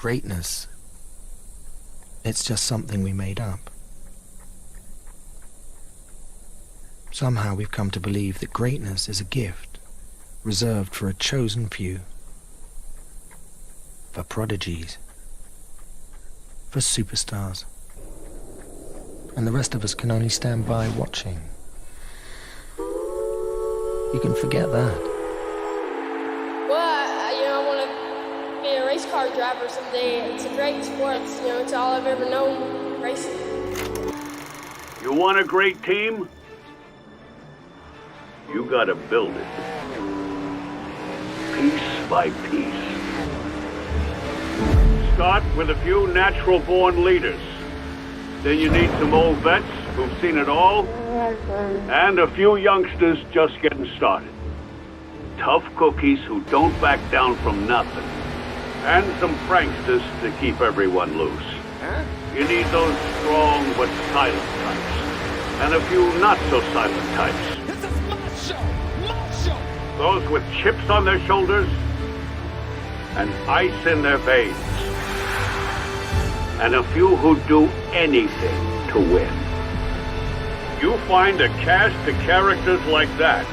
greatness, it's just something we made up. Somehow we've come to believe that greatness is a gift reserved for a chosen few, for prodigies, for superstars, and the rest of us can only stand by watching. You can forget that. I want to be a race car driver someday. It's a great sport. It's all I've ever known, racing. You want a great team? You gotta build it. Piece by piece. Start with a few natural-born leaders. Then you need some old vets who've seen it all, and a few youngsters just getting started. Tough cookies who don't back down from nothing. And some pranksters to keep everyone loose. You need those strong but silent types. And a few not-so-silent types. This is my show! My show! Those with chips on their shoulders and ice in their veins. And a few who do anything to win. You find a cast of characters like that,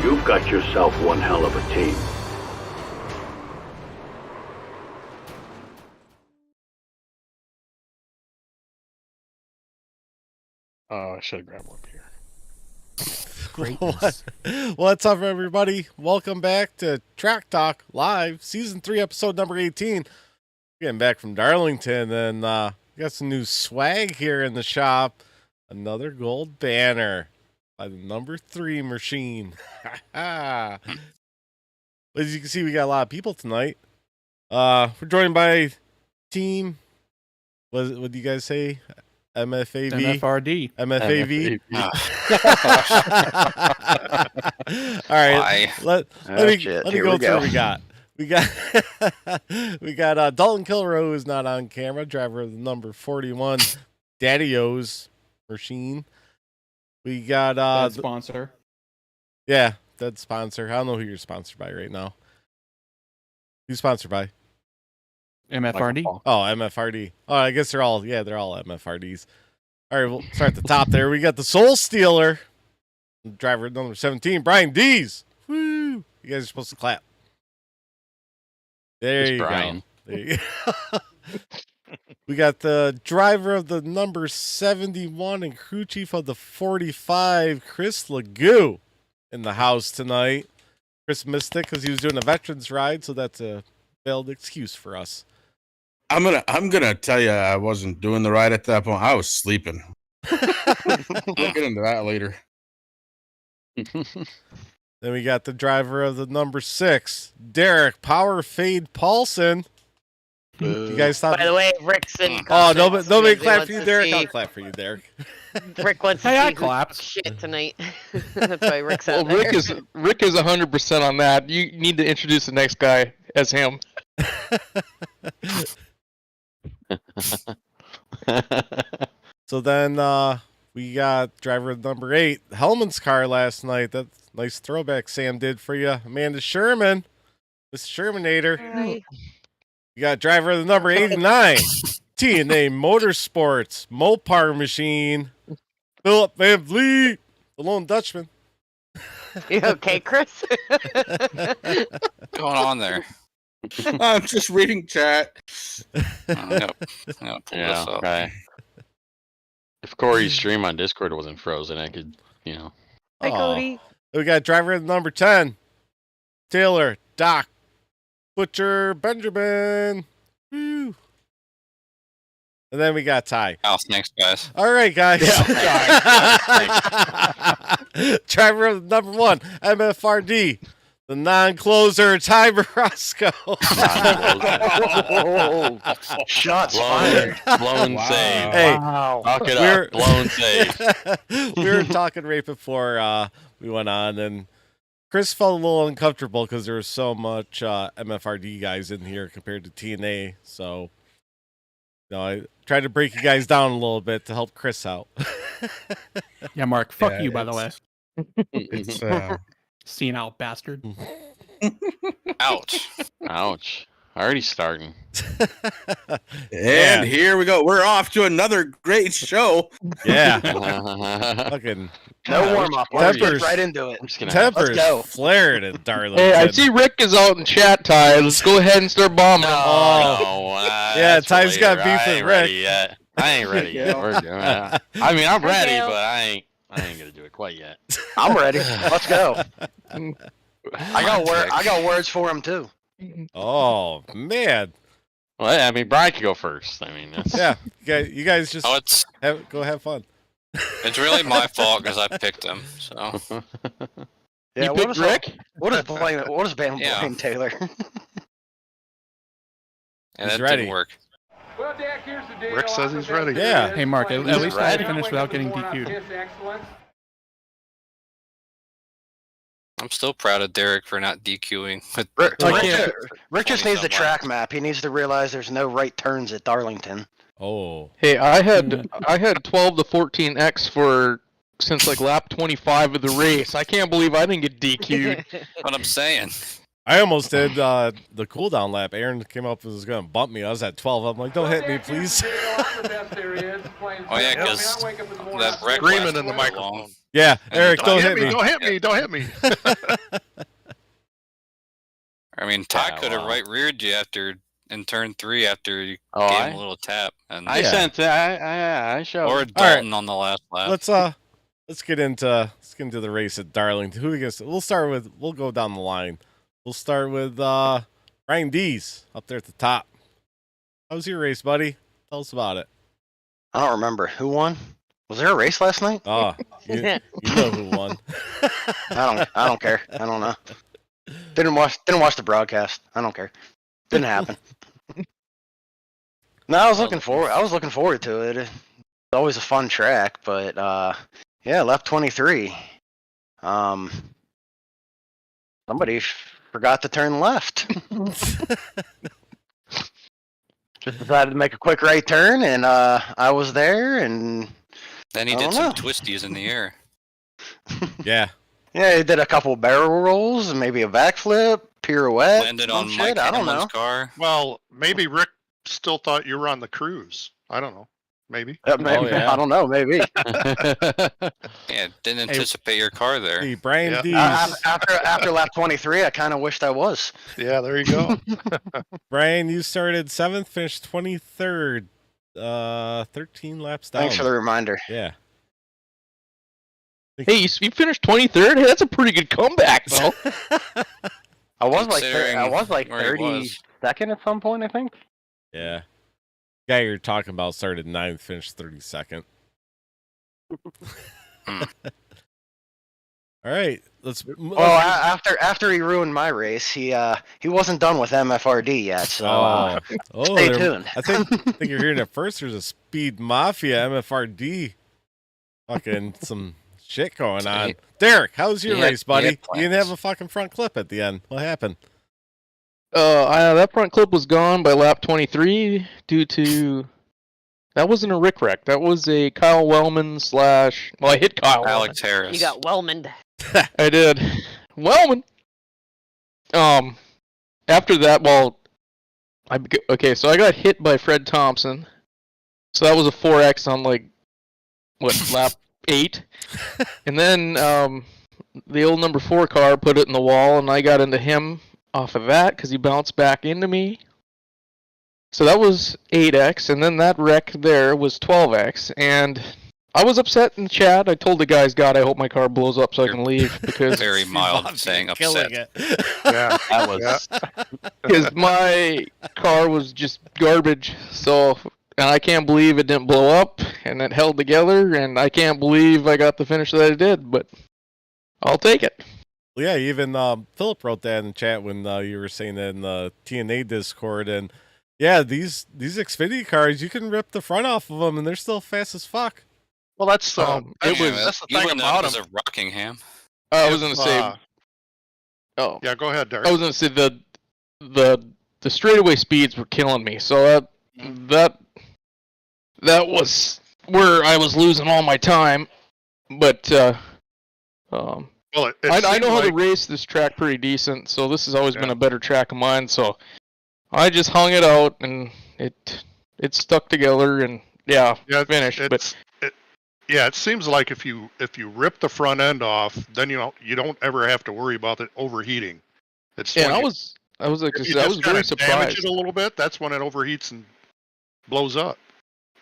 you've got yourself one hell of a team. Oh, I should have grabbed one beer. Greatness. What's up, everybody? Welcome back to Track Talk Live, Season 3, Episode number 18. Getting back from Darlington, and we got some new swag here in the shop. Another gold banner by the number 3 machine. As you can see, we got a lot of people tonight. We're joined by Team, what do you guys say? MFAV? MFRD. MFAV. All right. Let me go through what we got. We got Dalton Kilroy, who is not on camera, driver of the number 41 Daddy-O's machine. We got That sponsor. Yeah, that sponsor. I don't know who you're sponsored by right now. Who's sponsored by? MFRD. Oh, MFRD. Oh, I guess they're all MFRDs. All right, we'll start at the top there. We got the Soul Stealer, driver number 17, Brian Dees. Woo! You guys are supposed to clap. There you go. There you go. We got the driver of the number 71 and crew chief of the 45, Chris Legoo, in the house tonight. Chris missed it because he was doing a veterans ride, so that's a valid excuse for us. I'm gonna tell you I wasn't doing the ride at that point. I was sleeping. We'll get into that later. Then we got the driver of the number 6, Derek Power Fade Paulson. You guys thought? By the way, Rick's in. Oh, nobody clap for you, Derek. I'll clap for you, Derek. Rick wants to see who's shit tonight. That's why Rick's out there. Rick is 100% on that. You need to introduce the next guy as him. So then we got driver number 8, Hellman's car last night. That's a nice throwback Sam did for you. Amanda Sherman, Miss Shermanator. Hi. You got driver of the number 89, T&A Motorsports Mopar machine, Philip Van Vliet, the lone Dutchman. You okay, Chris? What's going on there? I'm just reading chat. I'm gonna pull this up. Okay. If Kory's stream on Discord wasn't frozen, I could, Hi, Cody. We got driver of the number 10, Taylor Doc Butcher Benjamin. Woo. And then we got Ty. House next, guys. All right, guys. Driver of the number 1, MFRD. The non-closer, Ty Barrasco. Shots fired. Blown save. Hey, knock it up. Blown save. We were talking right before we went on, and Chris felt a little uncomfortable because there was so much MFRD guys in here compared to T&A. So, I tried to break you guys down a little bit to help Chris out. Yeah, Mark. Fuck you, by the way. It's Senile bastard. Ouch. Ouch. Already starting. And here we go. We're off to another great show. Yeah. Hey, Fucking No warm up. Let's get Tempers. right into it. tempers go. flared at Darlington. I see Rick is out in chat, Ty. Let's go ahead and start bombing him. Yeah, Ty's got beef with Rick. Yet. I ain't ready yet. We're doing that. I mean, I'm ready, but I ain't gonna do it quite yet. I'm ready. Let's go. I got words for him too. Oh man. Well, I mean, Brian can go first. I mean, that's... Yeah. You guys just it's go have fun. it's really my fault because I picked him. So Yeah, You picked Rick? What is blame Yeah. Taylor? and He's that ready. didn't work. Well, Dak, here's the deal. Rick says he's ready. Yeah. Hey, Mark, at least I ready. finished without getting DQ'd. I'm still proud of Derek for not DQing. Rick just needs the track map. He needs to realize there's no right turns at Darlington. Oh. Hey, I had 12 to 14x for since like lap 25 of the race. I can't believe I didn't get DQ'd. What I'm saying. I almost did the cooldown lap. Aaron came up and was going to bump me. I was at 12. I'm like, don't hit me, please. Oh yeah, because that wreck Screaming lasted in the so microphone. long. Yeah, Eric, don't hit me. Don't hit me! Don't hit me! I mean, Ty Yeah, could have well. right reared you in turn 3 after you Oh, gave I- him a little tap, and I sent I showed. or Dalton on the last lap. Let's get into the race at Darlington. Who we gonna? We'll go down the line. We'll start with Ryan Dees up there at the top. How was your race, buddy? Tell us about it. I don't remember who won. Was there a race last night? Oh, you know who won. I don't care. I don't know. Didn't watch the broadcast. I don't care. Didn't happen. No, I was looking forward to it. It's always a fun track, but yeah, lap 23. Somebody forgot to turn left. Just decided to make a quick right turn, and I was there, and Then he I did don't some know. twisties in the air. Yeah. yeah, he did a couple barrel rolls and maybe a backflip, pirouette, Landed some on shit. Mike I don't know. Hamlin's car. Well, maybe Rick still thought you were on the cruise. I don't know. Maybe. Maybe, yeah. I don't know. Maybe. Yeah, didn't anticipate your car there. Hey, Brian Yeah. Dees. After lap 23, I kind of wished I was. Yeah, there you go. Brian, you started 7th, finished 23rd. 13 laps down. Thanks for the reminder. Yeah. Hey, you finished 23rd. Hey, that's a pretty good comeback, though. I was like Considering where he 32nd at some point, I think. Yeah. Guy you're talking about started 9th, finished 32nd. Hmm. All right, let's. Well, after he ruined my race, he wasn't done with MFRD yet. So stay tuned. I think you're hearing it first. There's a Speed Mafia MFRD, fucking some shit going on. Derek, how was your race, buddy? You didn't have a fucking front clip at the end. What happened? That front clip was gone by lap 23 due to that wasn't a Rick wreck. That was a Kyle Wellman / well, I hit Kyle. Alex Harris. You got Wellman. I did. Wellman. After that, okay, so I got hit by Fred Thompson. So that was a 4X on lap 8. And then the old number 4 car put it in the wall, and I got into him off of that because he bounced back into me. So that was 8X, and then that wreck there was 12X, and I was upset in the chat. I told the guys, God, I hope my car blows up so I can leave because Very mild saying upset. Yeah. that was because my car was just garbage. So, and I can't believe it didn't blow up and it held together, and I can't believe I got the finish that I did. But I'll take it. Well, yeah, even Philip wrote that in the chat when you were saying that in the T&A Discord, and yeah, these Xfinity cars, you can rip the front off of them, and they're still fast as fuck. Well, that's Yeah, that's the you thing went about up as him. a Rockingham. I was gonna say. Oh, Yeah, go ahead, Derek. I was gonna say the straightaway speeds were killing me. So that was where I was losing all my time. But Well, I know how to like, race this track pretty decent, so this has always been a better track of mine. So I just hung it out, and it stuck together, and finished. It seems like if you rip the front end off, then you don't ever have to worry about it overheating. It's I was like, if you I was just very kind of damage surprised. it a little bit, that's when it overheats and blows up.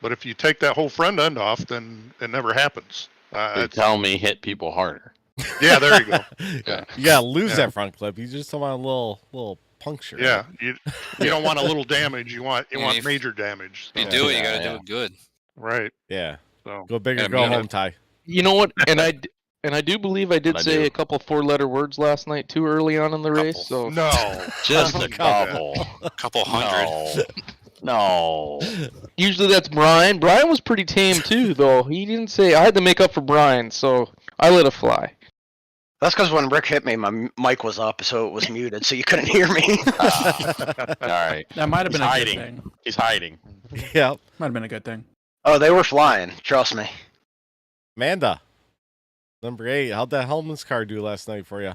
But if you take that whole front end off, then it never happens. They tell me hit people harder. Yeah, there you go. You gotta lose that front clip. You just don't want a little puncture. Yeah, you don't want a little damage. You want major damage. If you do it, you got to do it good. Right. Yeah. So go big or go home, Ty. You know what? And I do believe I did say a couple 4-letter words last night too early on in the race. So no, just a couple. A couple hundred. No. Usually that's Brian. Brian was pretty tame too, though. He didn't say. I had to make up for Brian, so I let it fly. That's because when Rick hit me, my mic was up, so it was muted, so you couldn't hear me. All right. That might have been hiding. Good thing. He's hiding. Yep. Might have been a good thing. Oh, they were flying. Trust me. Amanda, number 8. How'd that Hellman's car do last night for you?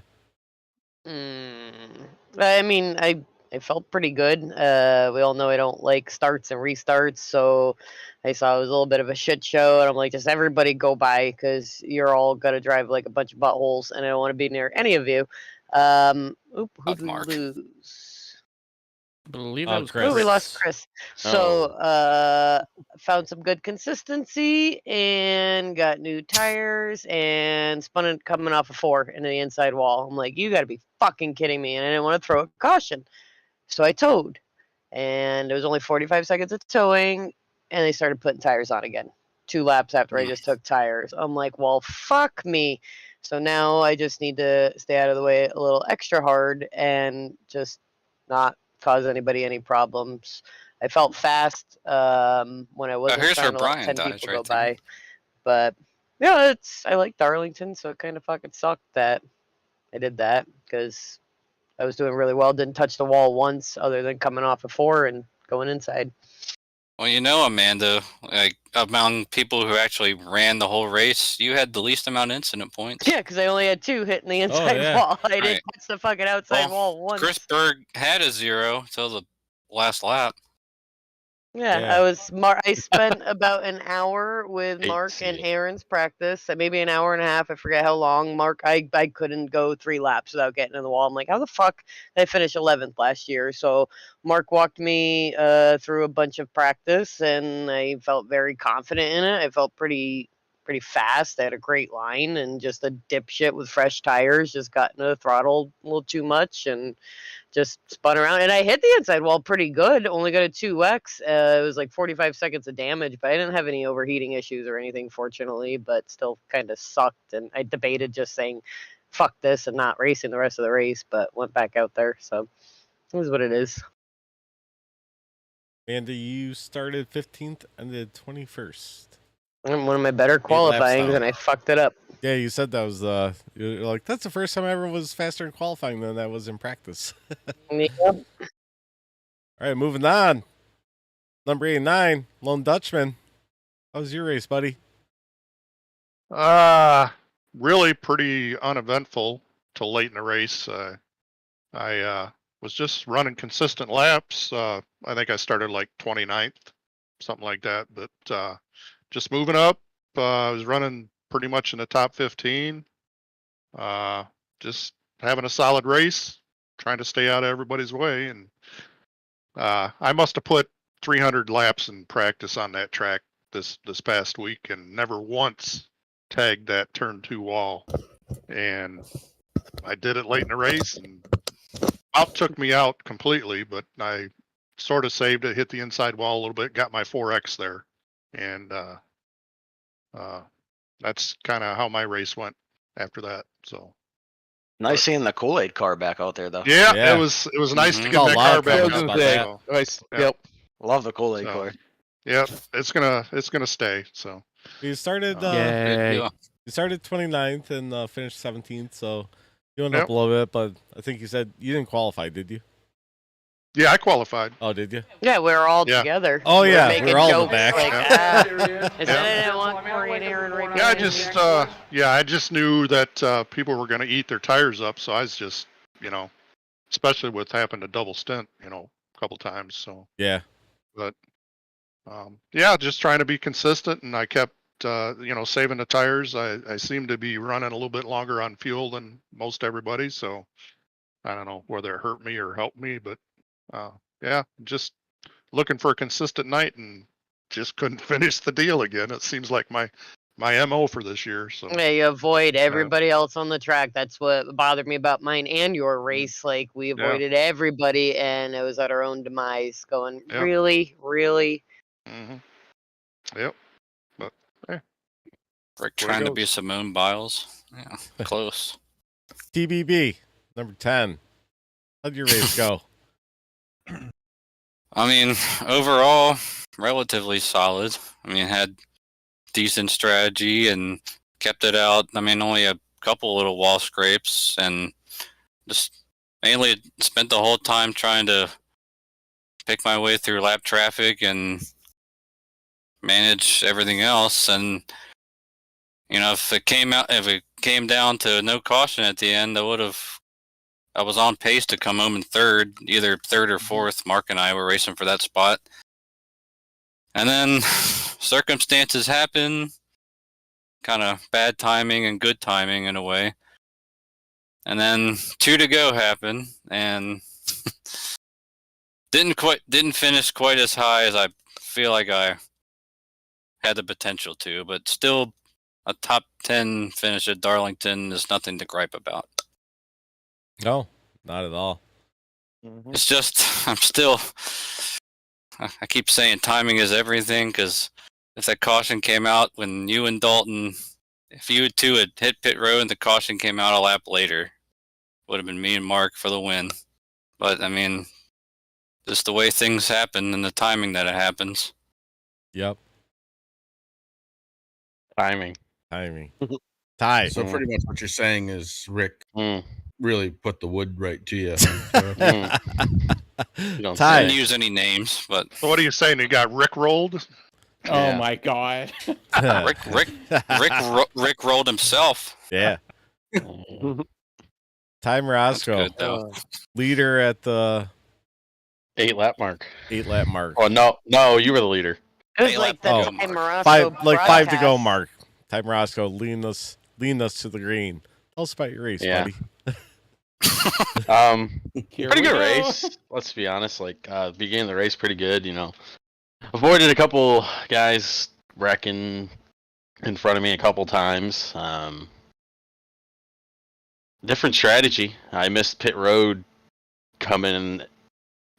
I mean, I felt pretty good. We all know I don't like starts and restarts, so I saw it was a little bit of a shit show, and I'm like, just everybody go by, because you're all gonna drive like a bunch of buttholes, and I don't want to be near any of you. Who did we lose? I believe that was Chris. Oh, we lost Chris. So, found some good consistency and got new tires and spun it coming off a 4 into the inside wall. I'm like, you got to be fucking kidding me. And I didn't want to throw a caution. So I towed. And it was only 45 seconds of towing. And they started putting tires on again. 2 laps after I just took tires. I'm like, well, fuck me. So now I just need to stay out of the way a little extra hard and just not cause anybody any problems. I felt fast when I wasn't here's trying where to let Brian 10 dies people right go there. by. But yeah, I like Darlington, so it kind of fucking sucked that I did that, because I was doing really well. Didn't touch the wall once, other than coming off a 4 and going inside. Well, you know, Amanda, like among people who actually ran the whole race, you had the least amount of incident points. Yeah, because I only had 2 hitting the inside wall. I didn't touch the fucking outside wall once. Chris Berg had a 0 till the last lap. Yeah, I spent about an hour with Mark and Aaron's practice, maybe an hour and a half. I forget how long. Mark, I couldn't go 3 laps without getting in the wall. I'm like, how the fuck did I finish 11th last year? So Mark walked me through a bunch of practice, and I felt very confident in it. I felt pretty fast. I had a great line, and just a dipshit with fresh tires just got into the throttle a little too much and just spun around. And I hit the inside wall pretty good. Only got a 2x. It was like 45 seconds of damage, but I didn't have any overheating issues or anything, fortunately, but still kind of sucked. And I debated just saying fuck this and not racing the rest of the race, but went back out there. So it is what it is. Amanda, you started 15th and did 21st. I'm one of my better qualifying, and I fucked it up. Yeah, you said that was you're like, that's the first time I ever was faster in qualifying than that was in practice. Yep. All right, moving on. Number 89, Lone Dutchman. How was your race, buddy? Really pretty uneventful till late in the race. I was just running consistent laps. I think I started like 29th, something like that. But just moving up. I was running pretty much in the top 15. Just having a solid race, trying to stay out of everybody's way. And I must have put 300 laps in practice on that track this past week and never once tagged that turn 2 wall. And I did it late in the race and about took me out completely, but I sort of saved it, hit the inside wall a little bit, got my 4X there. And that's kind of how my race went after that. So nice seeing the Kool-Aid car back out there, though. yeah. It was nice to get that car back out there. Nice. Yeah. Yep. Love the Kool-Aid car. Yep, it's gonna stay. So You started you started 29th and finished 17th, so you went up a little bit, but I think you said you didn't qualify, did you? Yeah, I qualified. Oh, did you? Yeah, we were all Yeah. together. Oh, We were yeah, making we were all in the jokes back. like, Yeah. I said I didn't want Kory and Aaron right Yeah, behind me. I just knew that people were going to eat their tires up, so I was just, especially with having to double stint, a couple times. So, Yeah. but yeah, just trying to be consistent, and I kept, saving the tires. I seem to be running a little bit longer on fuel than most everybody, so I don't know whether it hurt me or helped me, but yeah, just looking for a consistent night and just couldn't finish the deal again. It seems like my MO for this year. So Yeah, you avoid everybody else on the track. That's what bothered me about mine and your race. Like we avoided everybody, and it was at our own demise. Going really. Mm-hmm. Yep. But Rick trying to be Simone Biles. Yeah, close. TBB number 10. How'd your race go? I mean, overall, relatively solid. I mean, had decent strategy and kept it out. I mean, only a couple little wall scrapes, and just mainly spent the whole time trying to pick my way through lap traffic and manage everything else. And if it came down to no caution at the end, I was on pace to come home in third, either third or fourth. Mark and I were racing for that spot. And then circumstances happen, kind of bad timing and good timing in a way. And then 2 to go happened, and didn't finish quite as high as I feel like I had the potential to, but still a top 10 finish at Darlington is nothing to gripe about. No, not at all. It's just, I keep saying timing is everything, because if that caution came out when you and Dalton, if you two had hit pit road and the caution came out a lap later, would have been me and Mark for the win. But I mean, just the way things happen and the timing that it happens. Yep. Timing. Ty. So pretty much what you're saying is Rick really put the wood right to you. I didn't use any names, but so what are you saying? You got Rick rolled? Oh my God. Rick rolled himself. Yeah. Ty Morosco, leader at the 8 lap mark. 8 lap mark. Oh no, you were the leader. It was like the Ty Morosco 5 to go broadcast. mark. Ty Morosco lean us to the green. Tell us about your race, buddy. Pretty good race. Let's be honest. Beginning of the race pretty good. Avoided a couple guys wrecking in front of me a couple times. Different strategy. I missed pit road coming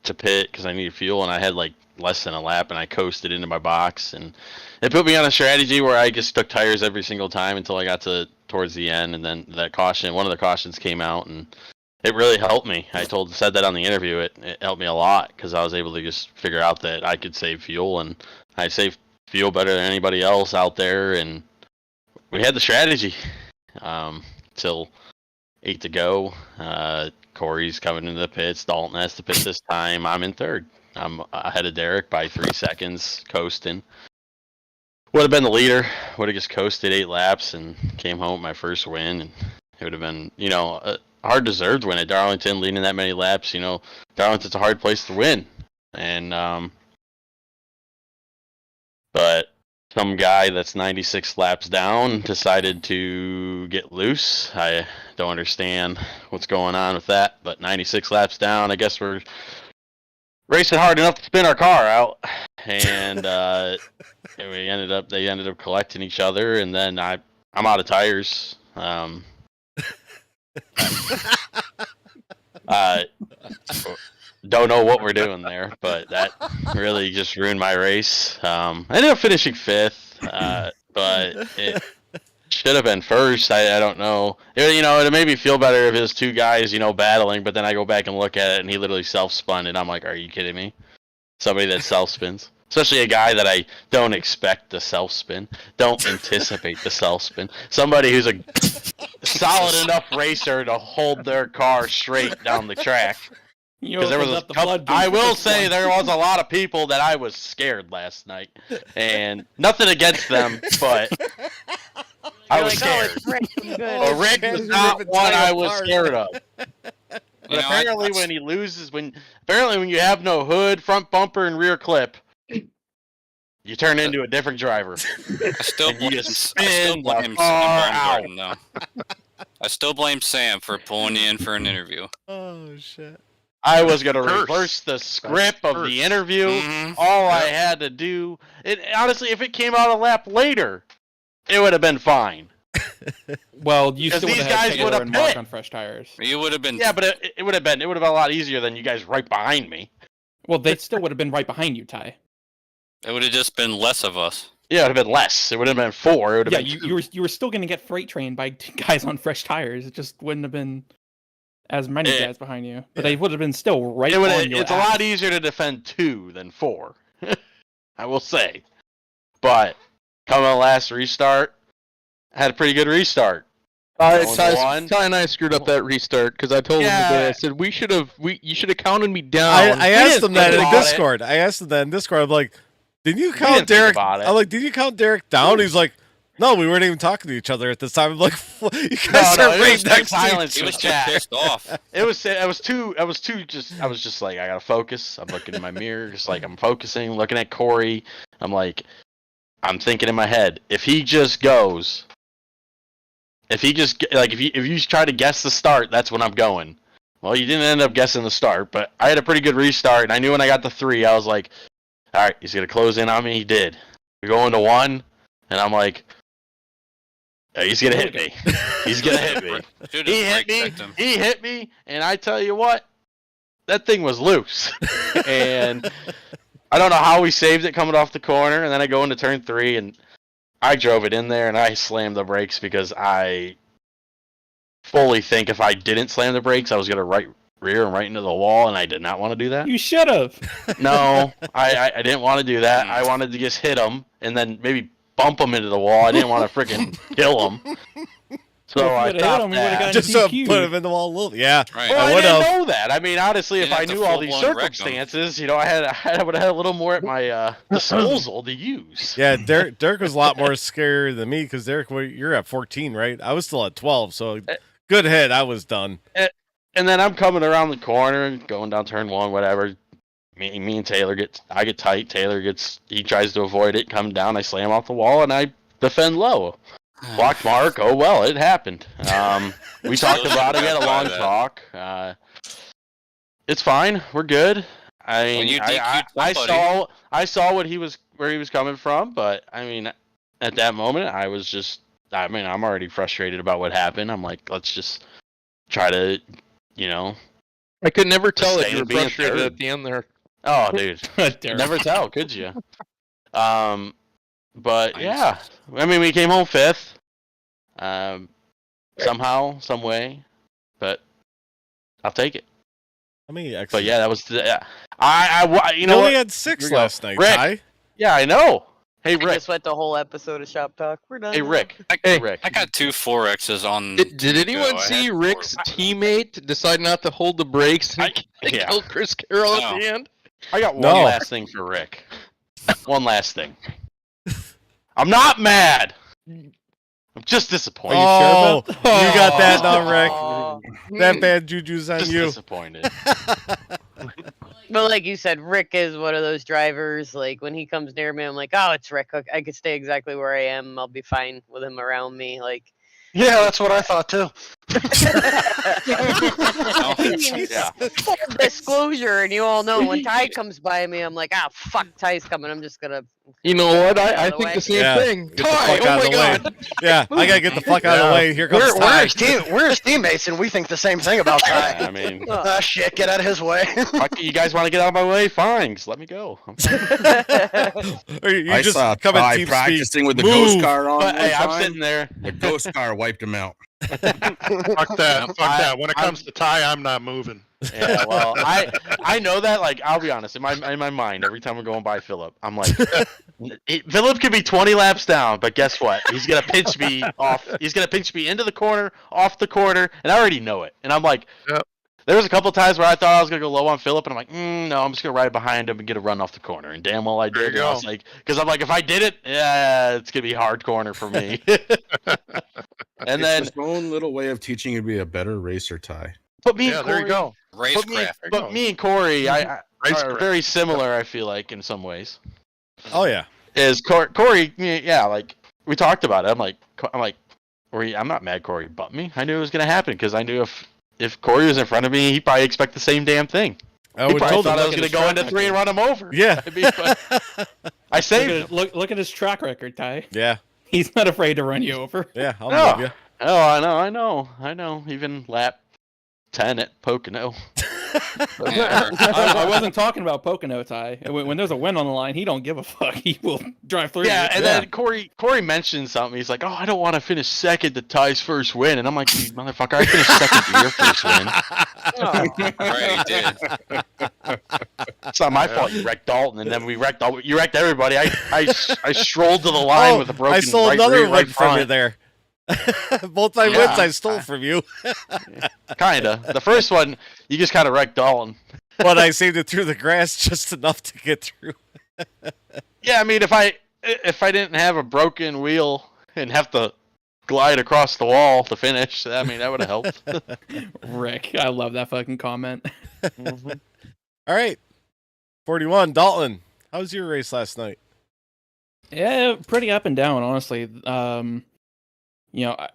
to pit because I needed fuel, and I had less than a lap, and I coasted into my box, and it put me on a strategy where I just took tires every single time until I got towards the end, and then one of the cautions came out, and it really helped me. I said that on the interview. It helped me a lot because I was able to just figure out that I could save fuel, and I saved fuel better than anybody else out there, and we had the strategy till 8 to go. Kory's coming into the pits. Dalton has to pit this time. I'm in third. I'm ahead of Derek by 3 seconds, coasting. Would have been the leader. Would have just coasted 8 laps and came home with my first win. And it would have been, a hard deserved win at Darlington, leading that many laps. Darlington's a hard place to win. And, but some guy that's 96 laps down decided to get loose. I don't understand what's going on with that, but 96 laps down, I guess we're racing hard enough to spin our car out, and they ended up collecting each other, and then I'm out of tires. Don't know what we're doing there, but that really just ruined my race. I ended up finishing 5th, but it should have been first. I don't know. It made me feel better if it was 2 guys, battling, but then I go back and look at it, and he literally self-spun, and I'm like, are you kidding me? Somebody that self-spins. Especially a guy that I don't expect the self-spin. Don't anticipate the self-spin. Somebody who's a solid enough racer to hold their car straight down the track You there was opened up the floodgates I with will this say one. there was a lot of people that I was scared last night, and nothing against them, but I was scared. Oh, it's Rick. I'm good. But Rick was not one I was scared of. But You know, apparently, when he loses, when you have no hood, front bumper, and rear clip, you turn into a different driver. I still And you blame, just spin Sam the car out. Baumgarten, though. I still blame Sam for pulling you in for an interview. Oh shit. I was gonna Curse. reverse the script of curse. the interview. Mhm. All I had to do, honestly, if it came out a lap later, it would have been fine. Well, you 'Cause still would these have had guys Taylor would've and Mark pit. on fresh tires. You would have been. Yeah, but it would have been a lot easier than you guys right behind me. Well, they still would have been right behind you, Ty. It would have just been less of us. Yeah, it would have been less. It would have been 4. It would Yeah, have been you were still going to get freight trained by guys on fresh tires. It just wouldn't have been as many guys behind you. But they would have been still right on your It's ass. a lot easier to defend 2 than 4. I will say. But coming on the last restart, I had a pretty good restart. Ty Going to 1. and I screwed up that restart because I told him today. I said you should have counted me down. I asked him that think in about Discord. I'm like, did you didn't count think Derek? about it. I'm like, did you count Derek down? He's like, no, we weren't even talking to each other at this time. I'm like, you guys are it right was next to silence. each He It was was just chat. pissed off. I was just like, I gotta focus. I'm looking in my mirror, just like I'm focusing, looking at Kory. I'm thinking in my head, if you try to guess the start, that's when I'm going. Well, you didn't end up guessing the start, but I had a pretty good restart, and I knew when I got to 3, I was like, all right, he's gonna close in on me. He did. We're going to 1, and I'm like, oh, he's gonna hit me. He's gonna hit me. He hit me, and I tell you what, that thing was loose. And I don't know how we saved it coming off the corner, and then I go into turn 3, and I drove it in there, and I slammed the brakes because I fully think if I didn't slam the brakes, I was gonna rear and right into the wall, and I did not want to do that. You should have. No, I didn't want to do that. I wanted to just hit him and then maybe bump him into the wall. I didn't want to freaking kill him. So Well, I if you would've hit him, thought you would've that. gotten Just to DQ'd. put him in the wall a little. Yeah, Right. Well, I would didn't have. know that. I mean, honestly, if Didn't I have to knew all these full-blown wreck 'em. circumstances, I would have had a little more at my disposal to use. Yeah, Derek was a lot more scary than me because Derek, you're at 14, right? I was still at 12, so good hit. I was done. And then I'm coming around the corner, going down turn 1, whatever. Me and Taylor I get tight. He tries to avoid it, come down. I slam off the wall, and I defend low. Blocked Mark. Oh well, it happened. We talked about it. We had a long talk. It's fine. We're good. I When mean, you I DQ'd I saw where he was coming from, but I mean, at that moment, I'm already frustrated about what happened. I'm like, let's just try to, I could never tell Stay if you were being frustrated third. at the end there. Oh, dude, Derek. never tell, could you? But Nice. yeah, I mean, we came home 5th, somehow, some way, but I'll take it. I mean, But yeah, that was you you know only what? had 6 Here we go. last night, Rick. Ty. Yeah, I know. Hey, I Rick. just went the whole episode of Shop Talk. We're done. Hey, now. Rick. I, Rick. I got 2 4Xs on. Did anyone I see had Rick's 4. teammate decide not to hold the brakes and yeah. kill Chris Carroll No. at the end? I got one No. last thing for Rick. One last thing. I'm not mad. I'm just disappointed. Oh, you got that now, Rick. Aw. That bad juju's on Just you. disappointed. But like you said, Rick is one of those drivers. Like when he comes near me, I'm like, oh, it's Rick. I could stay exactly where I am. I'll be fine with him around me. Like, Yeah, that's what I thought too. Yeah. full disclosure, and you all know when Ty comes by me, I'm like, ah, fuck, Ty's coming. I'm just gonna. You know what? Out I of the think way. the same Yeah. thing. Get the Ty, fuck oh out of my the way. god. Yeah, I gotta get the fuck out of the way. Here comes We're Ty. his teammates, and we think the same thing about Ty. I mean, Shit, get out of his way. you guys want to get out of my way? Fine, just let me go. Or you I just saw come at Ty team practicing speak. with the Move. ghost car on. But one hey, I'm time. sitting there. The ghost car wiped him out. Fuck that. Fuck that. When it comes to Ty, I'm not moving. Yeah, well, I know that. Like, I'll be honest. In my mind, every time we're going by Philip, I'm like, Philip could be 20 laps down, but guess what? He's gonna pinch me off. He's gonna pinch me into the corner, off the corner, and I already know it. And I'm like, Yep. There was a couple times where I thought I was gonna go low on Phillip, and I'm like, no, I'm just gonna ride behind him and get a run off the corner. And damn well I did. I was like, because I'm like, if I did it, yeah, it's gonna be hard corner for me. And then his own little way of teaching you to be a better racer, Ty. But me, Yeah, and there Kory, you go. But me and Kory, I are very similar. I feel like in some ways. Oh yeah. Is Kory? Yeah, like we talked about it. I'm like, I'm not mad Kory bumped me. I knew it was gonna happen because I knew if Kory was in front of me, he'd probably expect the same damn thing. He probably thought I was gonna go into 3 and run him over. Yeah. I saved. Look at his track record, Ty. Yeah. He's not afraid to run you over. Yeah, I'll move you. Oh, I know. Even lap 10 at Pocono. I wasn't talking about Pocono, Ty. When there's a win on the line, he don't give a fuck. He will drive through. Yeah, and then Kory mentioned something. He's like, "Oh, I don't want to finish second to Ty's first win," and I'm like, "Dude, motherfucker, I finished second to your first win." Right, he did. It's not my fault. You wrecked Dalton, and then you wrecked everybody. I strolled to the line with a broken. I stole right another rear, win right from front. you there. Both my wins I stole from you. Kinda. The first one, you just kind of wrecked Dalton. But I saved it through the grass just enough to get through. Yeah, I mean, if I didn't have a broken wheel and have to glide across the wall to finish, I mean, that would have helped. Rick, I love that fucking comment. All right, 41, Dalton. How was your race last night? Yeah, pretty up and down, honestly.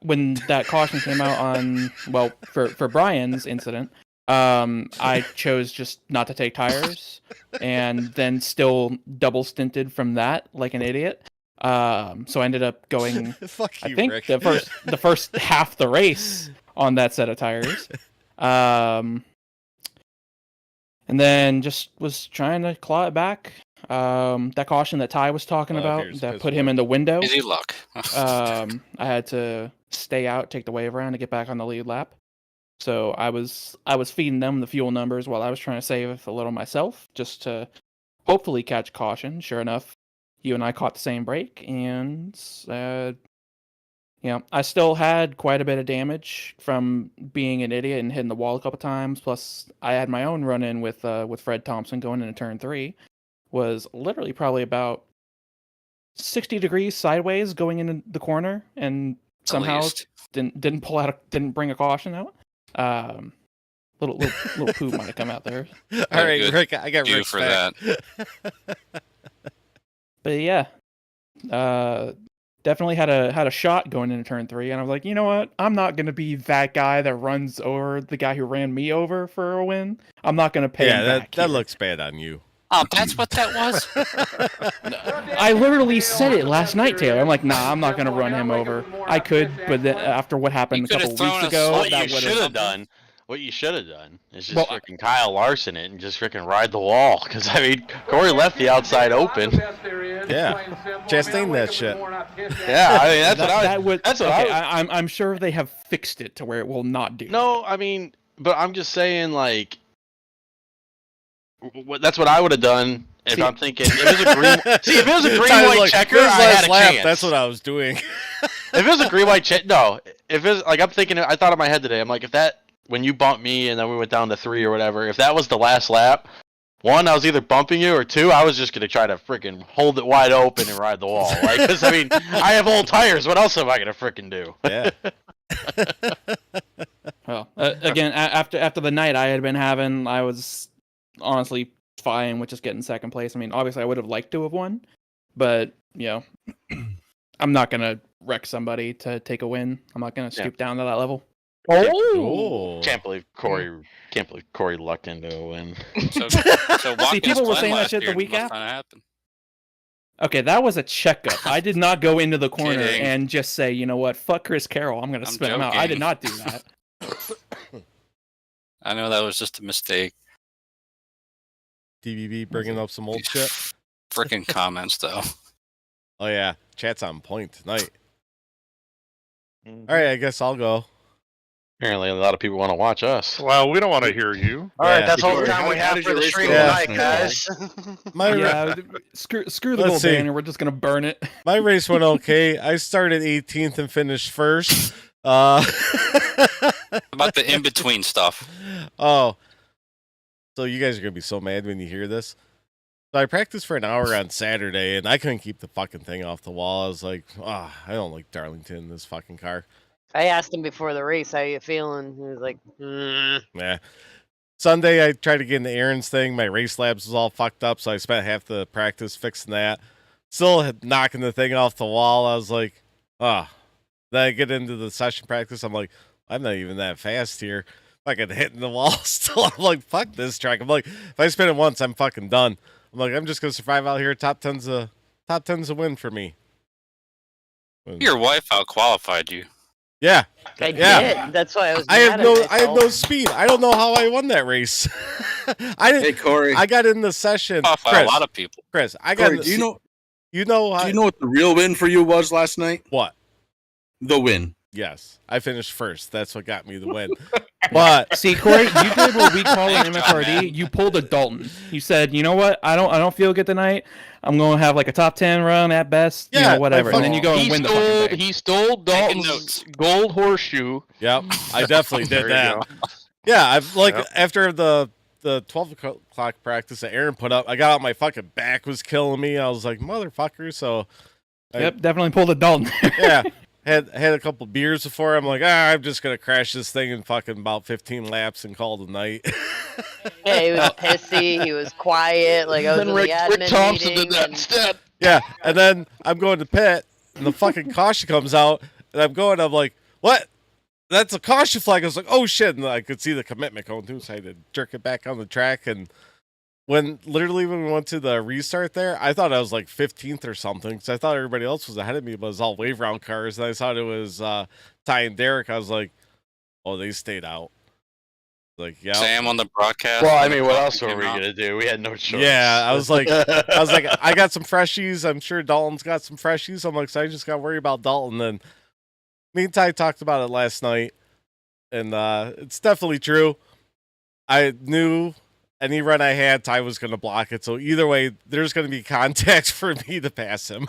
When that caution came out on, for Brian's incident, I chose just not to take tires, and then still double stinted from that like an idiot. So I ended up going, Fuck you, I think, Rick. the first half the race on that set of tires. And then just was trying to claw it back. That caution that Ty was talking about that put him in the window. Easy luck. I had to stay out, take the wave around to get back on the lead lap. So I was feeding them the fuel numbers while I was trying to save a little myself, just to hopefully catch caution. Sure enough, you and I caught the same break, and I still had quite a bit of damage from being an idiot and hitting the wall a couple times. Plus, I had my own run-in with Fred Thompson going into turn 3. Was literally probably about 60 degrees sideways going into the corner, and somehow didn't bring a caution out. Little poo might have come out there. All right, Rick, I got Rick for back. that. But yeah, definitely had a shot going into turn 3, and I was like, you know what? I'm not gonna be that guy that runs over the guy who ran me over for a win. I'm not gonna pay him back. That looks bad on you. Oh, that's what that was? I literally said it last night, Taylor. I'm like, nah, I'm not going to run him over. I could, but then after what happened a couple weeks ago, what you should have done is just freaking Kyle Larson it and just freaking ride the wall. Because, I mean, Kory left the outside open. Yeah. Chastain that shit. Yeah, I mean, that's what I'm sure they have fixed it to where it will not do. No, I mean, but I'm just saying, like, that's what I would have done if I'm thinking. If it was a green-white checker, I had a chance. That's what I was doing. If it was a green-white check, no. If it's like I'm thinking, I thought in my head today. I'm like, if that when you bumped me and then we went down to 3 or whatever, if that was the last lap, 1, I was either bumping you, or 2, I was just gonna try to freaking hold it wide open and ride the wall. Like, because I mean, I have old tires. What else am I gonna freaking do? Yeah. Well, again, after the night I had been having, I was honestly fine with just getting second place. I mean, obviously I would have liked to have won, but I'm not gonna wreck somebody to take a win. I'm not gonna stoop down to that level. Oh! Can't believe Kory lucked into a win. So See, people were saying that shit the week after. Okay, that was a checkup. I did not go into the corner and just say, you know what, fuck Chris Carroll, I'm gonna spin him out. I did not do that. I know that was just a mistake. DVB bringing up some old shit. Freaking comments, though. Oh, yeah. Chat's on point tonight. All right, I guess I'll go. Apparently, a lot of people want to watch us. Well, we don't want to hear you. All right, that's all the time we have for the stream tonight, guys. Screw the gold banner. We're just going to burn it. My race went okay. I started 18th and finished first. About the in-between stuff. Oh, so you guys are gonna be so mad when you hear this. So I practiced for an hour on Saturday, and I couldn't keep the fucking thing off the wall. I was like, I don't like Darlington in this fucking car. I asked him before the race, how you feeling? He was like, Nah. Sunday, I tried to get in the Aaron's thing. My race labs was all fucked up, so I spent half the practice fixing that. Still knocking the thing off the wall. I was like, Then I get into the session practice. I'm like, I'm not even that fast here. Fucking hitting the wall still. I'm like, fuck this track. I'm like, if I spin it once, I'm fucking done. I'm like, I'm just gonna survive out here. Top 10's a win for me. Your wife out qualified you. Yeah. I did. That's why I was. I have no speed. I don't know how I won that race. Hey, Kory. I got in the session. A lot of people. Chris, I got. Kory, do you know what the real win for you was last night? What? The win. Yes, I finished first. That's what got me the win. But see, Kory, you did what we call an MFRD. You pulled a Dalton. You said, you know what? I don't feel good tonight. I'm going to have like a top 10 run at best. Yeah, whatever. And then you go and win the fucking thing. He stole Dalton's gold horseshoe. Yep, I definitely did that. Yeah, I've after the 12 o'clock practice that Aaron put up, I got out, my fucking back was killing me. I was like, motherfucker. So, definitely pulled a Dalton. Yeah. Had a couple beers before. I'm like, I'm just gonna crash this thing in fucking about 15 laps and call it a night. Yeah, he was pissy. He was quiet. Like I was in the admin Rick Thompson meeting. did that instead. Yeah, and then I'm going to pit, and the fucking caution comes out, and I'm like, what? That's a caution flag. I was like, oh shit, and I could see the commitment going through, so I had to jerk it back on the track. And when we went to the restart there, I thought I was like 15th or something, because I thought everybody else was ahead of me, but it was all wave round cars, and I thought it was Ty and Derek. I was like, oh, they stayed out. Like, yeah. Sam on the broadcast. Well, I mean, what else were we gonna do? We had no choice. Yeah, I was like, I got some freshies. I'm sure Dalton's got some freshies. I'm like, so I just got to worry about Dalton. And me and Ty talked about it last night, and it's definitely true. I knew any run I had, Ty was going to block it. So either way, there's going to be contact for me to pass him.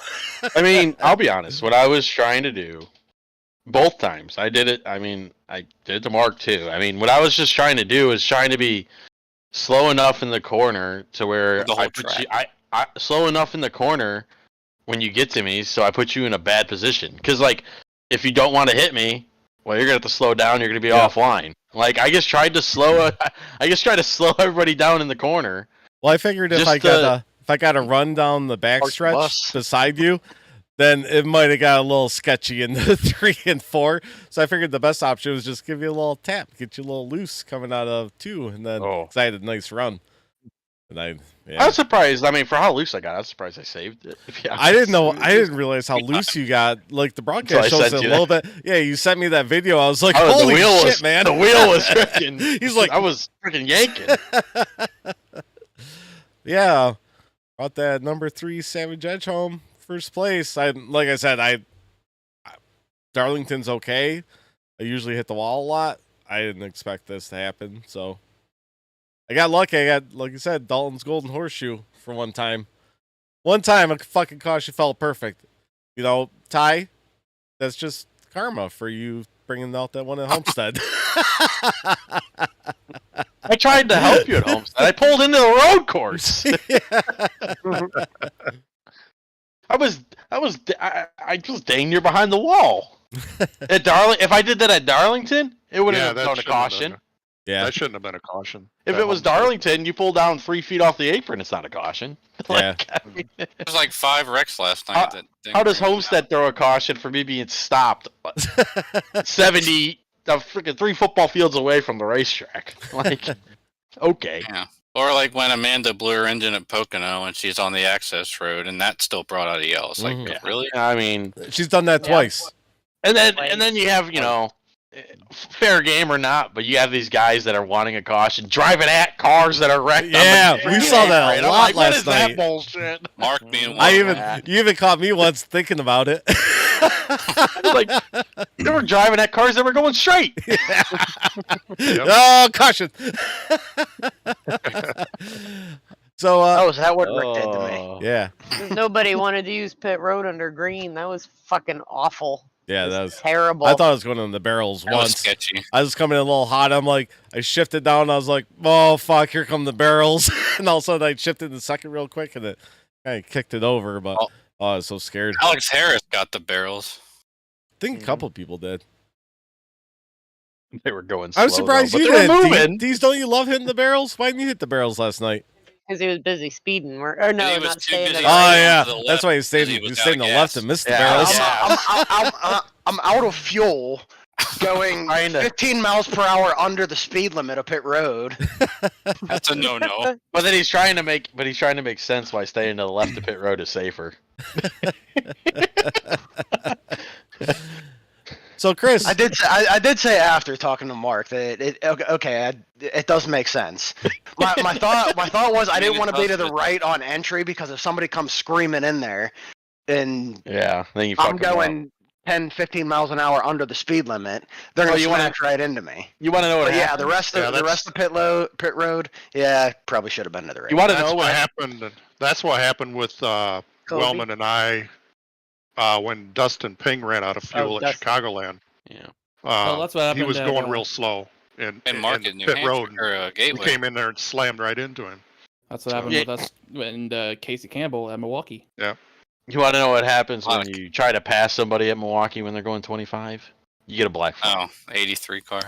I mean, I'll be honest. What I was trying to do, both times, I did it. I mean, I did it to Mark too. I mean, what I was just trying to do is trying to be slow enough in the corner to where I slow enough in the corner when you get to me, so I put you in a bad position. Because like, if you don't want to hit me, well, you're gonna have to slow down. You're gonna be offline. Like, I just tried to slow everybody down in the corner. Well, I figured if I got a run down the backstretch beside you, then it might have got a little sketchy in the 3 and 4. So I figured the best option was just give you a little tap, get you a little loose coming out of 2, and then because I had a nice run. And I was surprised. I mean, for how loose I got, I was surprised I saved it. I didn't know. I didn't realize how loose you got. Like the broadcast shows it a little bit. Yeah, you sent me that video. I was like, holy shit, man! The wheel was freaking. He's like, I was freaking yanking. Yeah, brought that number 3 Savage Edge home, first place. Like I said, Darlington's okay. I usually hit the wall a lot. I didn't expect this to happen, so I got lucky. I got, like you said, Dalton's golden horseshoe for one time. One time, a fucking caution felt perfect. You know, Ty, that's just karma for you bringing out that one at Homestead. I tried to help you at Homestead. I pulled into the road course. I was dang near behind the wall. If I did that at Darlington, it would have been a caution. Yeah, that shouldn't have been a caution. If it was Darlington, you pull down 3 feet off the apron, it's not a caution. Like, yeah. I mean, There was like 5 wrecks last night. How does Homestead throw a caution for me being stopped 70, freaking 3 football fields away from the racetrack? Like, okay. Yeah. Or like when Amanda blew her engine at Pocono and she's on the access road, and that still brought out a yell. It's like, really? I mean, she's done that twice. And then you have, you know, fair game or not, but you have these guys that are wanting a caution, driving at cars that are wrecked. Yeah, we saw that a lot last night. That bullshit? Mark being you even caught me once thinking about it. Like, they were driving at cars that were going straight. Oh, caution. So, is that what Rick did to me? Yeah. Nobody wanted to use pit road under green. That was fucking awful. Yeah, It that was terrible. I thought I was going in the barrels That was once. sketchy. I was coming in a little hot. I'm like, I shifted down. I was like, oh fuck, here come the barrels. And all of a sudden, I shifted the second real quick, and it kind of kicked it over. But I was so scared. Alex Harris got the barrels. I think a couple people did. They were going slow. I'm surprised though, you but they were did. moving. These, don't you love hitting the barrels? Why didn't you hit the barrels last night? Because he was busy speeding. Or no, he was not too staying. busy at Oh the yeah, to the that's why he left stayed. because he He was stayed out in the of left gas. and missed the Yeah. barrels. I'm out of fuel, going 15 miles per hour under the speed limit of pit road. That's a no-no. But then he's trying to make sense why staying to the left of pit road is safer. So Chris, I did say after talking to Mark that it does make sense. My thought was I didn't want to be to the right on entry because if somebody comes screaming in there, and Yeah, then you. I'm fuck 'em up. going 10, 15 miles an hour under the speed limit, they're gonna smash right into me. You want to know what But yeah, happened? the rest of pit road, yeah, probably should have been to the right. You want to That's know what happened. That's what happened with Wellman and I when Dustin Ping ran out of fuel at Dustin. Chicagoland. Yeah. Well, that's what happened He was at, going real slow in Market, New pit Hampshire, road. or We Gateway. came in there and slammed right into him. That's what happened with us and Casey Campbell at Milwaukee. Yeah. You want to know what happens when you try to pass somebody at Milwaukee when they're going 25? You get a black flag. Oh, 83 car.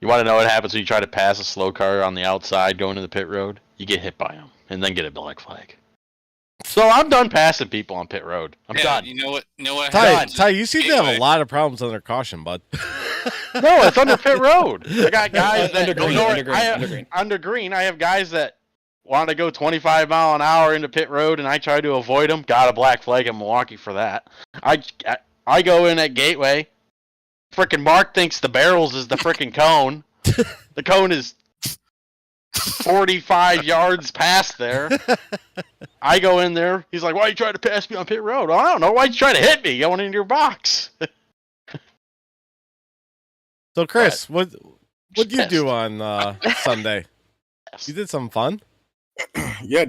You want to know what happens when you try to pass a slow car on the outside going to the pit road? You get hit by them and then get a black flag. So I'm done passing people on pit road. I'm done. You know what? Ty, you seem to have a lot of problems under caution, bud. No, it's under pit road. I got guys that under green. I have guys that want to go 25 mile an hour into pit road, and I try to avoid them. Got a black flag in Milwaukee for that. I go in at Gateway. Frickin' Mark thinks the barrels is the frickin' cone. The cone is 45 yards past there. I go in there. He's like, "Why are you trying to pass me on pit road?" I don't know. Why'd you try to hit me going into your box? So Chris, what'd you do on Sunday? You did something fun? Yeah.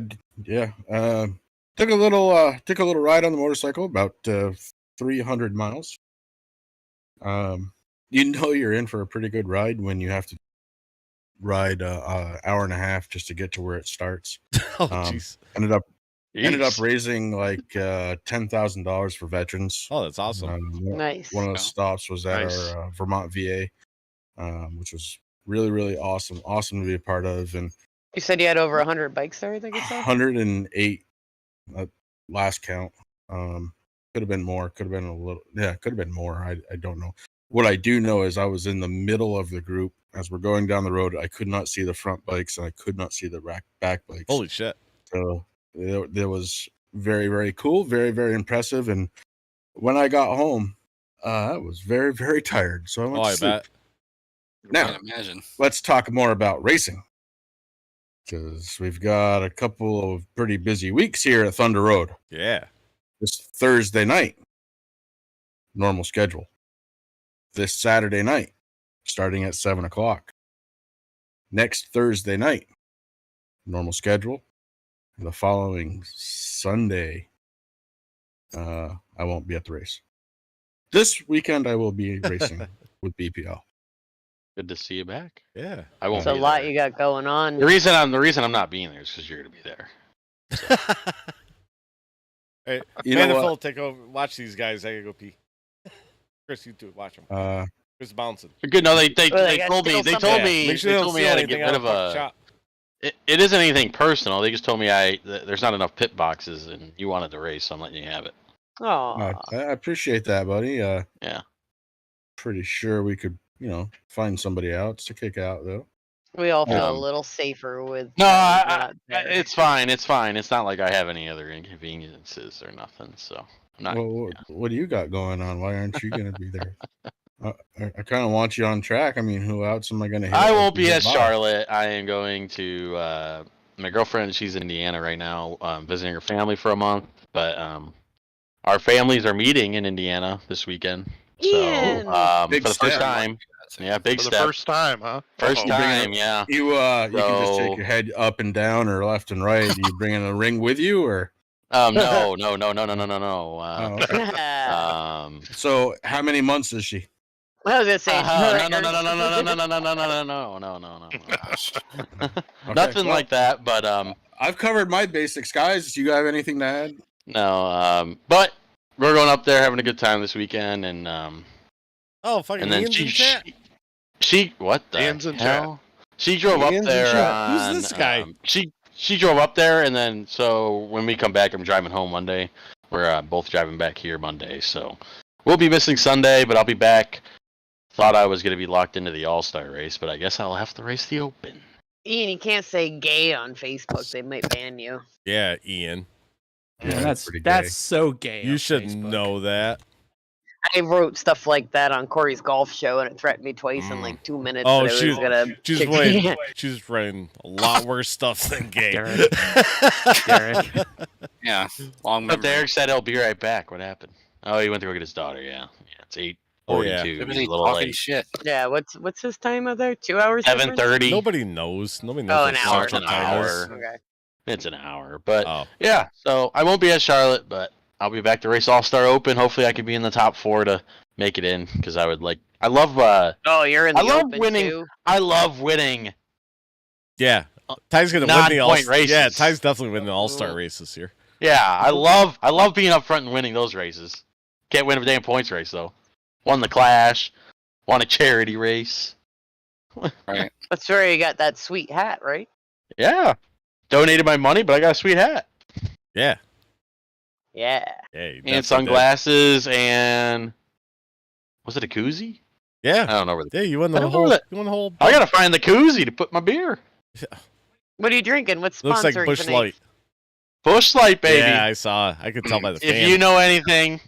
Took a little ride on the motorcycle, about 300 miles. You're in for a pretty good ride when you have to ride hour and a half just to get to where it starts. Oh, jeez. Ended up raising like $10,000 for veterans. Oh, that's awesome. Nice. One of the stops was at our Vermont VA, which was really, really awesome. Awesome to be a part of. And You said you had over 100 bikes there, I think you said? 108 last count. Could have been more. Could have been a little. Yeah, could have been more. I don't know. What I do know is I was in the middle of the group as we're going down the road. I could not see the front bikes and I could not see the back bikes. Holy shit! So there was very, very cool, very, very impressive. And when I got home, I was very, very tired. So I went to sleep. Bet. Now, I can imagine. Let's talk more about racing, because we've got a couple of pretty busy weeks here at Thunder Road. Yeah. This Thursday night, normal schedule. This Saturday night, starting at 7 o'clock. Next Thursday night, normal schedule. The following Sunday, I won't be at the race. This weekend, I will be racing with BPL. Good to see you back. Yeah. I won't. It's a lot you got going on. The reason I'm not being there is because you're gonna be there. Hey, You know Manifold, what? take over. Watch these guys. I gotta go pee. Chris, you too. Watch them. Chris bouncing. Good. No, they got told me. They steal told something? me. Make sure They they don't told me steal I had to anything get out rid of of the fucking a. shop. It isn't anything personal. They just told me there's not enough pit boxes and you wanted to race, so I'm letting you have it. Oh, I appreciate that, buddy. Yeah. Pretty sure we could, find somebody else to kick out, though. we all feel a little safer with. No, not there. it's fine. It's fine. It's not like I have any other inconveniences or nothing. So I'm not. Well, what do you got going on? Why aren't you going to be there? I kind of want you on track. I mean, who else am I going to hit? I up won't with be the at box? Charlotte. I am going to my girlfriend. She's in Indiana right now, visiting her family for a month. But our families are meeting in Indiana this weekend. Ian! So Big for the first step. time, yeah, big For the step. first time, huh? First Uh-oh. time, yeah. You can just So- take your head up and down or left and right. You bringing a ring with you, or No. Oh, okay. So how many months is she? I was gonna say No. Okay, Nothing well, like that. But I've covered my basics, guys. Do you have anything to add? no. But we're going up there having a good time this weekend, and Oh, fucking and then Ian's in chat. she what the Ian's in hell? She drove up Ian's in there. chat. Who's On, this guy? She drove up there, and then so when we come back, I'm driving home Monday. We're both driving back here Monday, so we'll be missing Sunday, but I'll be back. Thought I was going to be locked into the All-Star race, but I guess I'll have to race the Open. Ian, you can't say gay on Facebook. They might ban you. Yeah, Ian. Yeah, that's pretty gay. so gay. You on should Facebook. know that. I wrote stuff like that on Kory's golf show, and it threatened me twice in like 2 minutes. Oh, that it was gonna she's kick writing, me. she's writing a lot worse stuff than gay. Derek. Yeah, long But memory. Derek said he'll be right back. What happened? Oh, he went to go get his daughter. Yeah, it's 8:42. Oh, yeah. He's a Everybody little talking late. shit. Yeah, what's his time out there? 2 hours? difference? 7:30. Nobody knows. Nobody knows. Oh, what an hour. Central An Time is. hour. Okay. It's an hour, but Oh. yeah. So I won't be at Charlotte, but I'll be back to race All-Star Open. Hopefully, I can be in the top 4 to make it in because I would like. I love. Oh, you're in the I love open winning. too. I love winning. Yeah. Ty's gonna win the Non-point races. Yeah, Ty's definitely winning the All-Star race this year. Yeah, I love being up front and winning those races. Can't win a damn points race though. Won the Clash, won a charity race. Right. That's where you got that sweet hat, right? Yeah, donated my money, but I got a sweet hat Yeah. Yeah. Yeah. you definitely and did. sunglasses and was it a koozie? Yeah. I don't know where. Yeah, you won I the don't know whole. that- You won the whole. I gotta find the koozie to put my beer. What are you drinking? What's sponsoring Looks like Bush tonight? Light. Bush Light, baby. Yeah, I saw. I could tell by the fan. If you know anything,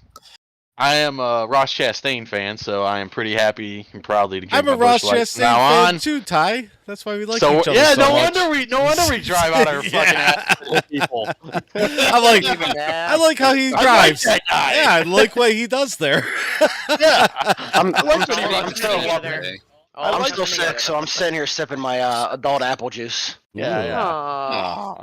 I am a Ross Chastain fan, so I am pretty happy and proudly to drink I'm a my Ross Busch Light Chastain from now fan on. too, Ty. That's why we like So each other yeah, so no much. wonder we drive out our fucking Yeah. asshole people. I'm like, Yeah. I like how he I drives. like that guy. Yeah, I like what he does there. Yeah, I'm I'm still, Together. I'm still sick, so I'm sitting here sipping my adult apple juice. yeah. Aw.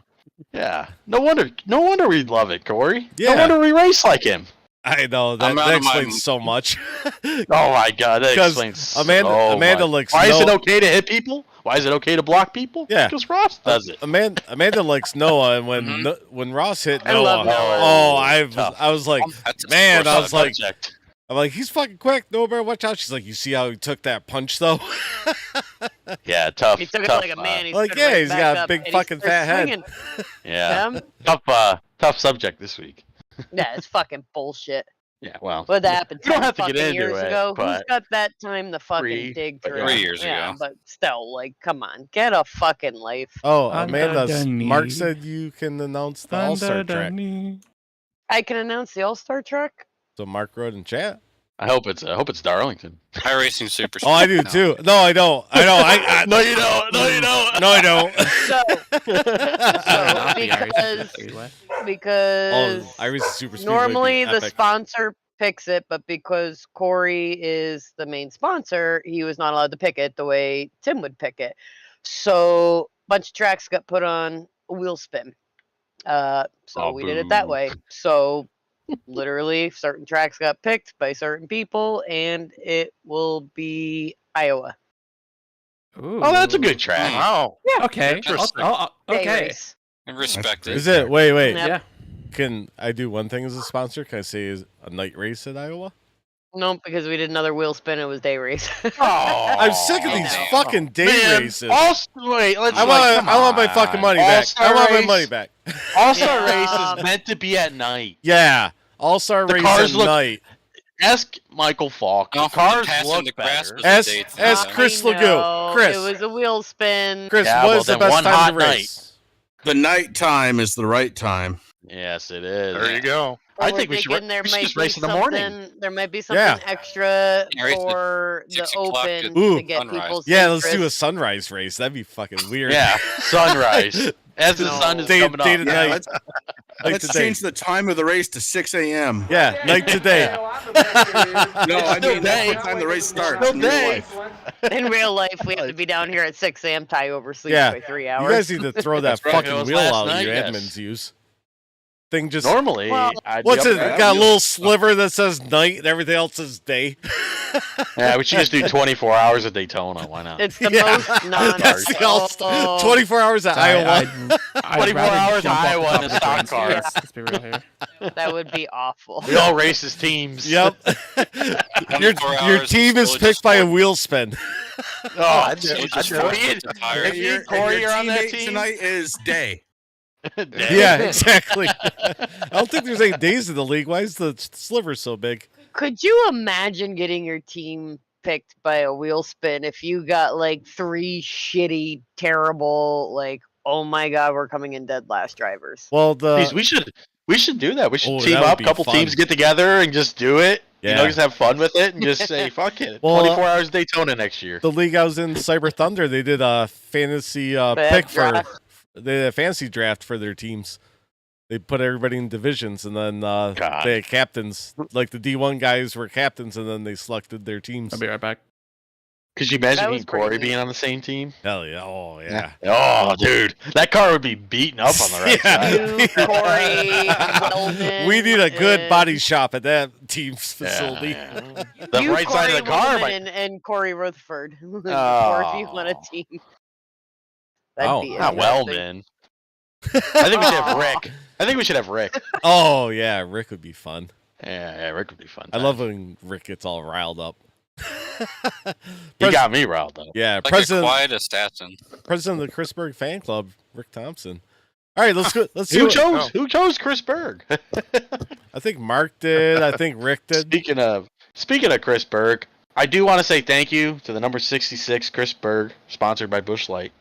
Yeah. No wonder we love it, Kory. Yeah. No wonder we race like him. I know that, I'm out that of my- explains so much. Oh my god, that Because explains Amanda- so Amanda much. likes Why is it no- okay to hit people? Why is it okay to block people? Yeah. Because Ross does it. Amanda likes Noah, and when Mm-hmm. when Ross hit I Noah, love Noah. oh, Tough. I was like, That's a man, sports I was like, Subject. I'm like, he's fucking quick. Noah, better watch out. She's like, you see how he took that punch though? Yeah, tough. He took it tough, like a man. He like, stood yeah, right he's back got a up, big and he fucking started fat head. swinging. Yeah, Him? tough subject this week. Yeah, it's fucking bullshit. Yeah, well, What happened? You don't 10 have to get fucking into years it, ago? Who's but- got that time to fucking 3, dig but through? yeah. 3 years Yeah, ago. but still, like, come on, get a fucking life. Oh, Under Amanda, the Mark knee. said you can announce the All-Star track. I can announce the All-Star track. So Mark wrote in chat. I hope it's Darlington. High Racing Super. Oh, I do No. too. No, I don't. I know. I No, you don't. No, you don't. No, I don't. Because Oh, Iris Super Speedway normally would be the epic. sponsor picks it, but because Kory is the main sponsor, he was not allowed to pick it the way Tim would pick it. So a bunch of tracks got put on a wheel spin. So Oh, we did it that boo. way. So literally certain tracks got picked by certain people, and it will be Iowa. Oh, that's a good track. Wow. Yeah. Okay. Interesting. Day Okay. race. I respect it. Is it? Wait. Yep. Yeah. Can I do one thing as a sponsor? Can I say is a night race at Iowa? No, because we did another wheel spin. It was day race. I'm sick of Oh, these damn. fucking day Man, races. wait, let's. I want my fucking money back. All-Star I want my race. money back. All-Star Yeah. race is meant to be at night. Yeah, All-Star The race cars at look- night. Ask Michael Falk. No, The cars passing look the grass better. was a Ask- date thing, ask though. Chris I Legoo. know, Chris. It was a wheel spin. Chris, Yeah, what well, is the then best one time hot to race? The night time is the right time. Yes, it is. There you go. I We're think we should thinking there just might race be in the morning. something- There might be something Yeah. extra Yeah, race at for the 6 o'clock open at Ooh. to get sunrise. people's Yeah, let's do a interest. sunrise race. That'd be fucking weird. Yeah, sunrise. As the No. sun is Day- coming day up. to Yeah, night. let's, Night let's to day. change the time of the race to 6 a.m. Yeah, night to day. No, It's I still mean that's day. what time the race starts Still in real day. life. In real life, we have to be down here at 6 a.m. Ty oversleeps Yeah. by 3 You hours. guys need to throw that That's right, it fucking was wheel last out night, you yes. admins use. thing just Normally, Well, I'd what's be it? up there. Got a little sliver that says night, and everything else says day. Yeah, we should just do 24 hours at Daytona. Why not? It's the Yeah. most non. That's the all 24 hours at Sorry, Iowa. I'd 24 rather hours jump off the Iowa top in of a the stock train. car. Let's be real here. That would be awful. We all race as teams. Yep. your 24 your hours team is is still picked just by a one. wheel spin. Oh, I'd do So it. just I'd do force it. the tire. If you, Kory, you're on that teammate team. tonight is day. Yeah, exactly. I don't think there's 8 days in the league. Why is the sliver so big? Could you imagine getting your team picked by a wheel spin if you got like 3 shitty, terrible, like, oh my god, we're coming in dead last drivers? Well, Please, we should do that. We should Oh, team that would up. be Couple fun. teams get together and just do it. You know, Yeah. just have fun with it and just say fuck it. Well, 24 hours Daytona next year. the league I was in, Cyber Thunder, they did a fantasy pick for they did a fantasy draft for their teams. They put everybody in divisions, and then they had captains. Like the D1 guys were captains, and then they selected their teams. I'll be right back. Could you imagine me and Kory being on the same team? Hell yeah! Oh yeah! Oh, dude, that car would be beaten up on the right side. You, Kory, Weldon, We need a good and- body shop at that team's facility. The you, right side of the Kory, car. Weldon, and Kory Rutherford. Or if you want a Oh. team. That'd Oh, be Not interesting. Weldon. I think we should have Rick. I think we should have Rick. Oh yeah, Rick would be fun. Yeah, Rick would be fun. I love when Rick gets all riled up. He got me riled up. Yeah, Like president a quiet assassin. of the Chris Berg fan club, Rick Thompson. All right, let's go. Let's see Who what- chose? Who chose Chris Berg? I think Mark did. I think Rick did. Speaking of Chris Berg, I do want to say thank you to the number 66 Chris Berg, sponsored by Busch Light.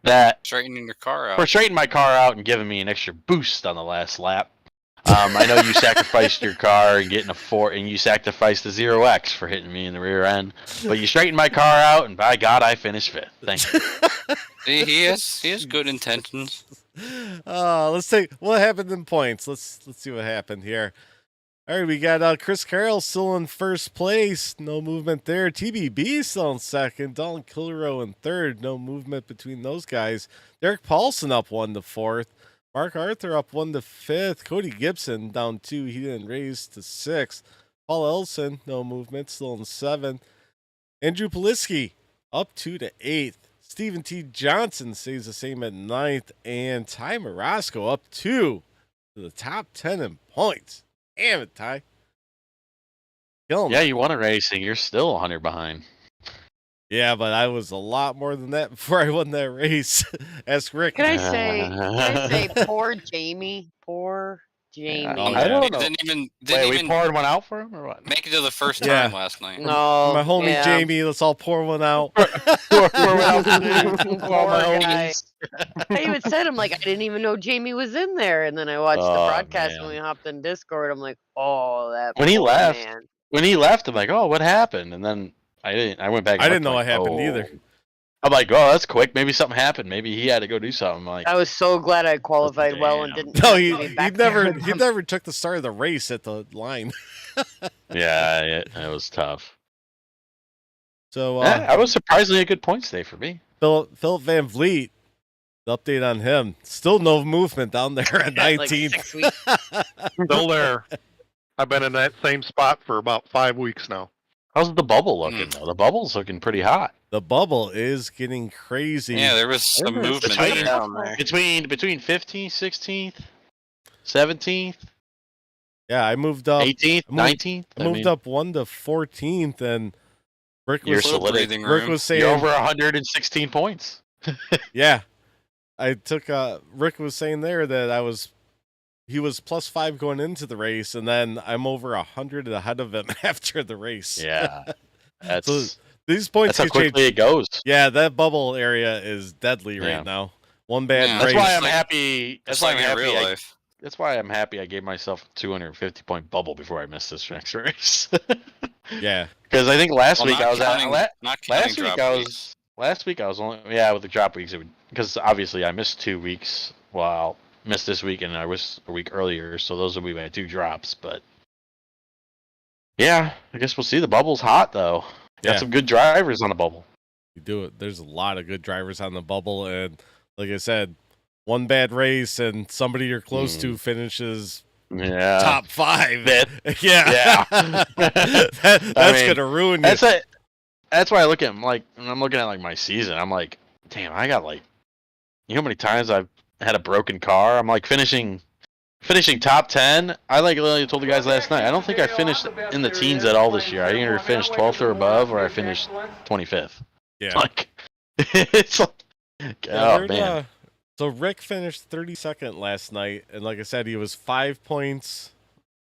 That Straightening your car out. for straightening my car out and giving me an extra boost on the last lap. I know you sacrificed your car and getting a 4, and you sacrificed the 0X for hitting me in the rear end. But you straightened my car out, and by God, I finished 5th. Thank you. See, he has good intentions. Let's take what happened in points. Let's see what happened here. All right, we got Chris Carroll still in first place. No movement there. TBB still in second. Dalton Kilrow in third. No movement between those guys. Derek Paulson up 1 to 4th. Mark Arthur up 1 to 5th. Cody Gibson down 2. He didn't raise to 6th. Paul Ellison, no movement, still in 7th. Andrew Poliski up 2 to 8th. Stephen T. Johnson stays the same at 9th. And Ty Marasco up 2 to the top 10 in points. Damn it, Ty. Killing Yeah, it. you won a racing. You're still 100 behind. Yeah, but I was a lot more than that before I won that race. Ask Rick. Can I say poor Jamie? Poor Jamie. I don't know. Didn't Wait, we even poured one out for him or what? make it to the first Yeah. time last night. No. My homie yeah. Jamie, let's all pour one out. Poor my guy. homies. I even said, I'm like, I didn't even know Jamie was in there. And then I watched the Oh, broadcast man. when we hopped in Discord. I'm like, oh, that When he poor left, man. I'm like, oh, what happened? And then I went back. And I didn't looked, know like, what happened oh. either. I'm like, oh, that's quick. Maybe something happened. Maybe he had to go do something. I'm like, I was so glad I qualified well and didn't. No, have he to be back never there with he him. never took the start of the race at the line. yeah, it was tough. So I was surprisingly a good points day for me. Philip Van Vliet, the update on him. Still no movement down there at Like 19th. 6 weeks. Still there. I've been in that same spot for about 5 weeks now. How's the bubble looking though? The bubble's looking pretty hot. The bubble is getting crazy. Yeah, there was some movement Between, there. between 15th, 16th, 17th, Yeah, I moved up. 18th, I moved- 19th. I moved up 1 to 14th, and Rick You're was solid. breathing Rick room. was saying You're over 116 points. Yeah, I took. Rick was saying there that he was +5 going into the race, and then I'm over 100 ahead of him after the race. Yeah, that's So these points that's how could change. quickly it goes. Yeah, that bubble area is deadly Yeah. right now. One bad Yeah, That's race. why I'm like- happy. That's It's why like I'm in happy. real life. That's why I'm happy I gave myself a 250 point bubble before I missed this next race. Yeah, Because I think last Well, week not I was counting- at not counting last week drop I weeks. was last week I was only with the drop weeks because obviously I missed 2 weeks. Well, missed this week and I was a week earlier, so those will be my 2 drops. But yeah, I guess we'll see. The bubble's hot though. Got Yeah. some good drivers on the bubble. you do it. There's a lot of good drivers on the bubble, and like I said, one bad race and somebody you're close to finishes top 5. Yeah. That's gonna ruin you. That's why I look at him like when I'm looking at like my season. I'm like, damn, I got like, you know how many times I've had a broken car? I'm like finishing top 10. I like literally told the guys last night, I don't think I finished in the teens at all this year. I either finished 12th or above, or I finished 25th. Yeah. Like, it's like, oh man. So Rick finished 32nd last night, and like I said, he was 5 points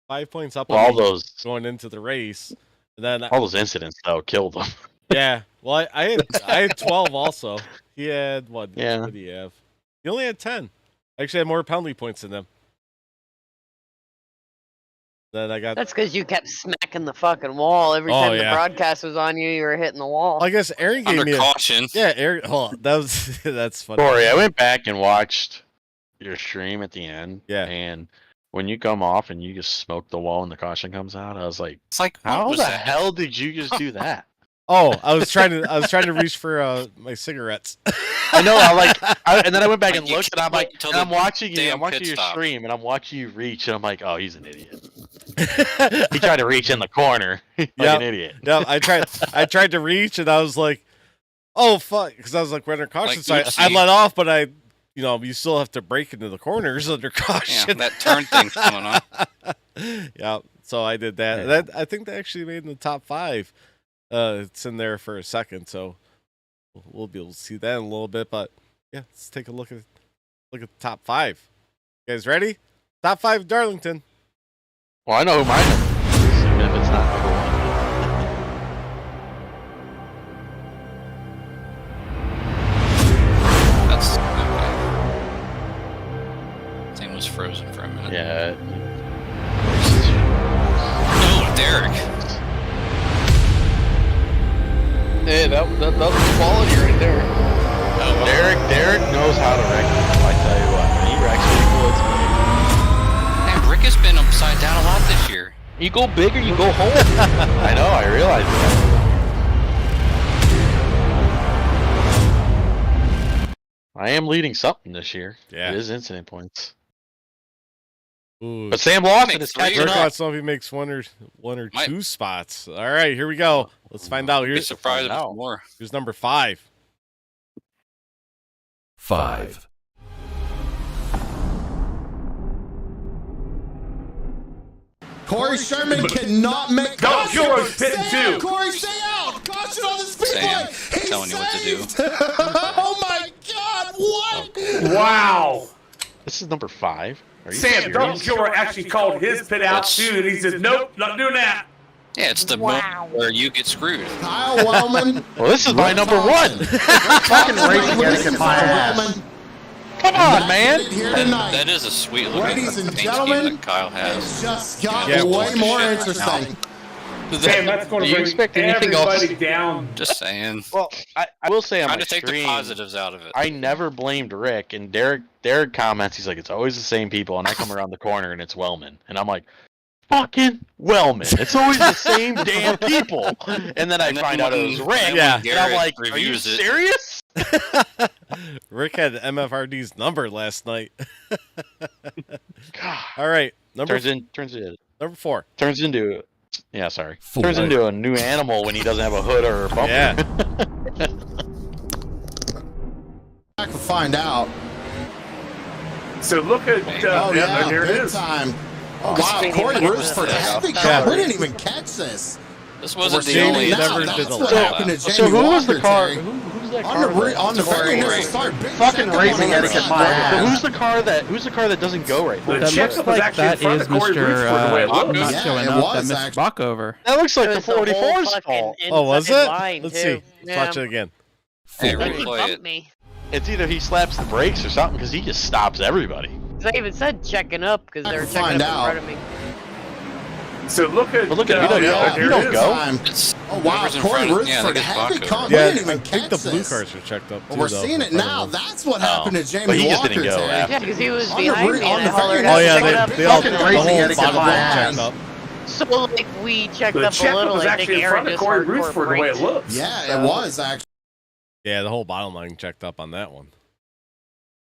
up on All me those going into the race. And then all those incidents though killed him. Yeah. Well, I had 12 also. He had what? Yeah. What did he have? He only had 10. I actually had more penalty points than him. Then I got. That's because you kept smacking the fucking wall every time the broadcast was on you. You were hitting the wall. I guess Aaron gave Under me caution. Yeah, Aaron. Hold on. That was that's funny. Kory, I went back and watched your stream at the end. Yeah. And when you come off and you just smoke the wall and the caution comes out, I was like, it's like, how the hell did you just do that? Oh, I was trying to reach for my cigarettes. I know. And then I went back and looked, and I'm like, and I'm watching you. I'm watching your stream, and I'm watching you reach, and I'm like, oh, he's an idiot. He tried to reach in the corner. An idiot. Yeah, I tried to reach, and I was like, oh fuck, because I was like under caution, so I let off, but you still have to break into the corners under caution. Yeah, that turn thing's coming on. Yeah, so I did that. Yeah. That I think they actually made in the top 5. It's in there for a second, so we'll be able to see that in a little bit. But yeah, let's take a look at the top 5. You guys ready? Top 5 Darlington. Well, I know who mine is, even if it's not number 1. That's okay. Thing was frozen for a minute. Yeah. Oh, Derek. Hey, that was quality right there. Oh, well. Derek knows how to wreck. I tell you what, he wrecks people. It's great. Man, Rick has been upside down a lot this year. You go big or you go home. I know. I realize that. I am leading something this year. Yeah. It is incident points. Ooh. But Sam Lawson is catching Rick up. wants to know if he makes one or two spots. All right, here we go. Let's find out. Be surprised if more. Here's number 5. 5. Kory Sherman cannot make. Don't kill us, pit too. Kory, stay out. Caution on the Sam, speedway. telling you what to do. Oh my God! What? Wow. This is number 5. Are you Sam, serious? Don't Killer actually called his pit out too, and he says, nope, not doing that. Yeah, it's the moment where you get screwed. Kyle Wellman. Well, this is my number 1. Fucking racing etiquette, my ass. Come on, man. That is a sweet looking Ladies and paint gentlemen, scheme that Kyle It has. just got Yeah, way more shit. interesting. Sam, that's going Do to you bring expect anything everybody else? down. Just saying. Well, I will say I'm Trying to take the stream, positives out of it. I never blamed Rick, and Derek comments, he's like, it's always the same people, and I come around the corner and it's Wellman. And I'm like, fucking Wellman. It's always the same damn people. And then I find out it was Rick, Yeah. and I'm like, are you reviews it. serious? Rick had MFRD's number last night. God. All right, number Turns number 4. into yeah, sorry. 4. Turns into a new animal when he doesn't have a hood or a bumper. Yeah. I can find out. So look at, Oh yeah, here it big is. time. Oh wow, Kory Rutherford, heavy car. We didn't even catch this. This wasn't the Seeing only it now, never did that's a what lap. happened to Jamie So who was the Walker, car? Terry. Who's that On car? the very initial start, big Fucking checkup racing on the etiquette, inside. my Wow. ass. Who's the car that doesn't go right? The That checkup looks was like actually in that front is of Kory Mr. Rutherford, the way it looked. not Yeah, showing it up. was, That missed Bockover. That looks like It the was the whole 44's fucking fault. Oh, was inside it? line, Let's too. see. Let's Yeah. watch it again. Hey, Like he replay bumped it. me. It's either he slaps the brakes or something because he just stops everybody. 'Cause I even said checking up because they were checking up Find in out. front of me. So look at, But look at oh, you don't yeah, go. here You it don't is. go. It's Oh wow, whoever's in Kory front of- yeah, Rutherford, they get heavy Bockover. car. Yeah, We didn't even I think catch the blue this. cars are checked up too. Well, we're though, seeing it in front now. of them. That's what happened to Jamie But he just Walker, didn't go Terry. after. Yeah, because he was On the behind re- me on and I the hollered very out Oh to yeah, check it up. they all Fucking the racing whole etiquette, bottom my line ass. checked up. So like we checked The up a checkup little. was I think actually in Aaron front of just Kory hardcore Rutherford, the way it braked. looks. Yeah, it was actually. Yeah, the whole bottom line checked up on that one.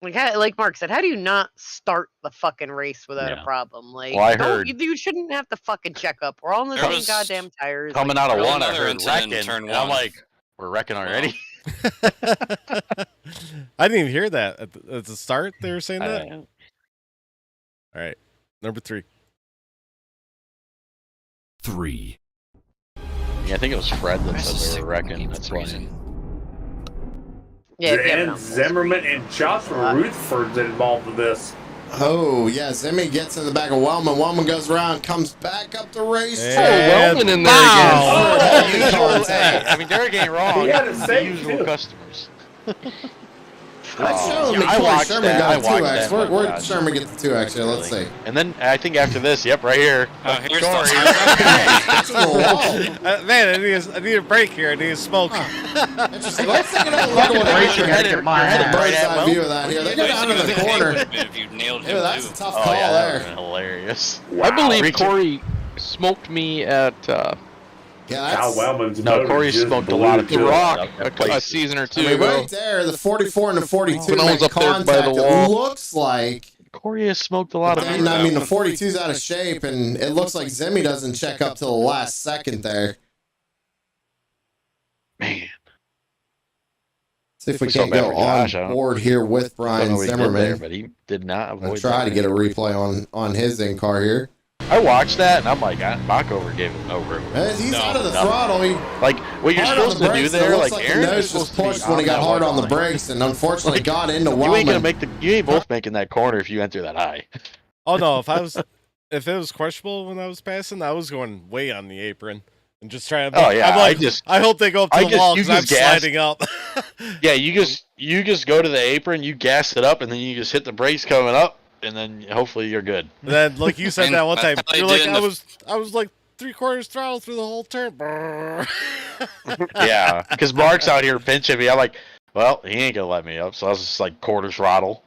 Like Mark said, how do you not start the fucking race without a problem? Like, Well, I heard you shouldn't have to fucking check up. We're all on the There same was- goddamn tires. coming like, out of There was one, I another heard incident in wrecking, turn and I'm one. like, we're wrecking already. I didn't even hear that at the start. They were saying that. All right, number 3. 3. Yeah, I think it was Fred that said they were wrecking. That's why. Yeah, and Zimmerman and Joshua Rutherford's involved with this. Oh, yeah. Zimmy gets in the back of Wellman. Wellman goes around, comes back up the race. Wellman in there again. Hey, I mean, Derek ain't wrong. He had it The saved, usual too. customers. Let's show him I Kory watched Sherman that. got I a watched 2X. that, Where'd but, Sherman get the 2X here? Let's see. And then I think after this, yep, right here. Here's Corey. Man, I need a break here. I need a smoke. Interesting. Let's take another look at what Racing headed the right at bird's that eye view of that here. They go down to the corner. If you nailed Yeah, him that's too. a tough Oh, call yeah, that there. would've been hilarious. I believe Reaching- Kory smoked me at Yeah, Kyle that's, Wellman's No, motor Corey just smoked a blew lot of The to it. Rock Yep. a season or two I mean, ago. right there, the 44 and the 42 When I was make up there by contact. the It wall. looks like, Corey has smoked a lot of and, I mean, the 42's out of shape, and it looks like Zimmy doesn't check up till the last second there. Man. See if we Feel can't bad go for Josh, I on don't- board here with Don't know Brian what he did there, Zimmerman. but he did not avoid I'll try that. to get a replay on his in-car here. I watched that and I'm like, Backover gave him no room. He's out of the throttle. He Like what you're hard on supposed the to do brakes, and there, it looks like the Aaron nose is supposed just to be pushed when he on got that hard white on the line. brakes, and unfortunately got into You ain't gonna Wellman. make you ain't both making that corner if you enter that high. Oh no, if it was questionable when I was passing, I was going way on the apron and just trying to. Oh, yeah, I'm like, I I hope they go up to the wall you because I'm just gas- sliding up. Yeah, you just go to the apron, you gas it up, and then you just hit the brakes coming up, and then hopefully you're good. Then, like you said And that one time, that's how you're they like, did in I was like 3/4 throttle through the whole turn. Yeah, because Mark's out here pinching me. I'm like, well, he ain't gonna let me up, so I was just like quarter throttle.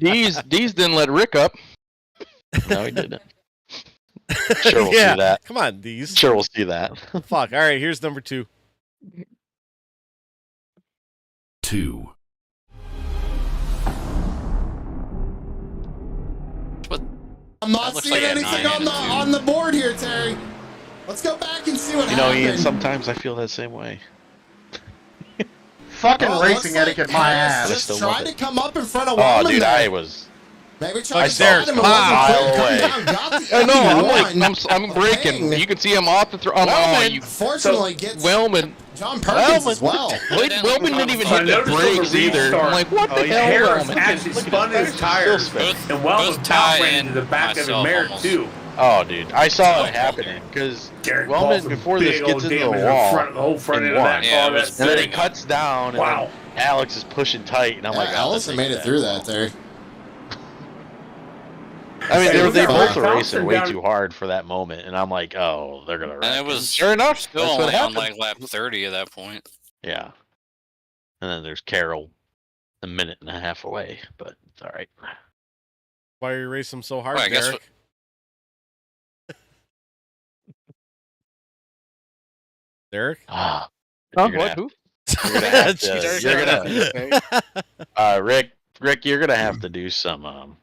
Deez didn't let Rick up. No, he didn't. Sure, we'll Yeah, see that. come on, these. Sure, we'll see that. Fuck. All right, here's number 2. 2. I'm not looks seeing like a anything 9 on the board here, Terry. Let's go back and see what You know, happened. Ian, sometimes I feel that same way. Fucking Well, racing looks etiquette, like my Harris ass. Just still tried love to it. come up in front of Oh, Wellman dude, there. I was. Maybe tried Like to Derek's slide him. It mile wasn't quick. away. Come down, got the I know. I'm line. like, I'm braking. Dang. You can see him off the throttle. Wellman, you fortunately, gets Wellman. John Perkins as well. Wellman didn't even I hit the noticed on brakes the either. restart, I'm like, what the hell, Harris Wellman? actually spun his tires, and Wellman both power Ty ran and into the back of his myself mare almost. too. Oh, dude, I saw it happening because Derek Wellman Paulson, before this big gets old into the damage in wall, the whole front and end of that won. Yeah, car. it was That's And then sitting. it cuts down, and Wow. then Alex is pushing tight, and I'm like, oh, Allison this made ain't it through well. that, Terry. I mean, Hey, they look they at both Mike are racing Thompson way down- too hard for that moment, and I'm like, oh, they're gonna wreck. And it was sure enough, still that's what only on happened. like lap 30 at that point. Yeah. And then there's Carol, a minute and a half away, but it's all right. Why are you racing so hard, Well, I guess Derek? Derek? Ah, Huh? you're gonna What? have- Who? You're gonna have to. Jesus. You're gonna. Rick, you're gonna have to do some.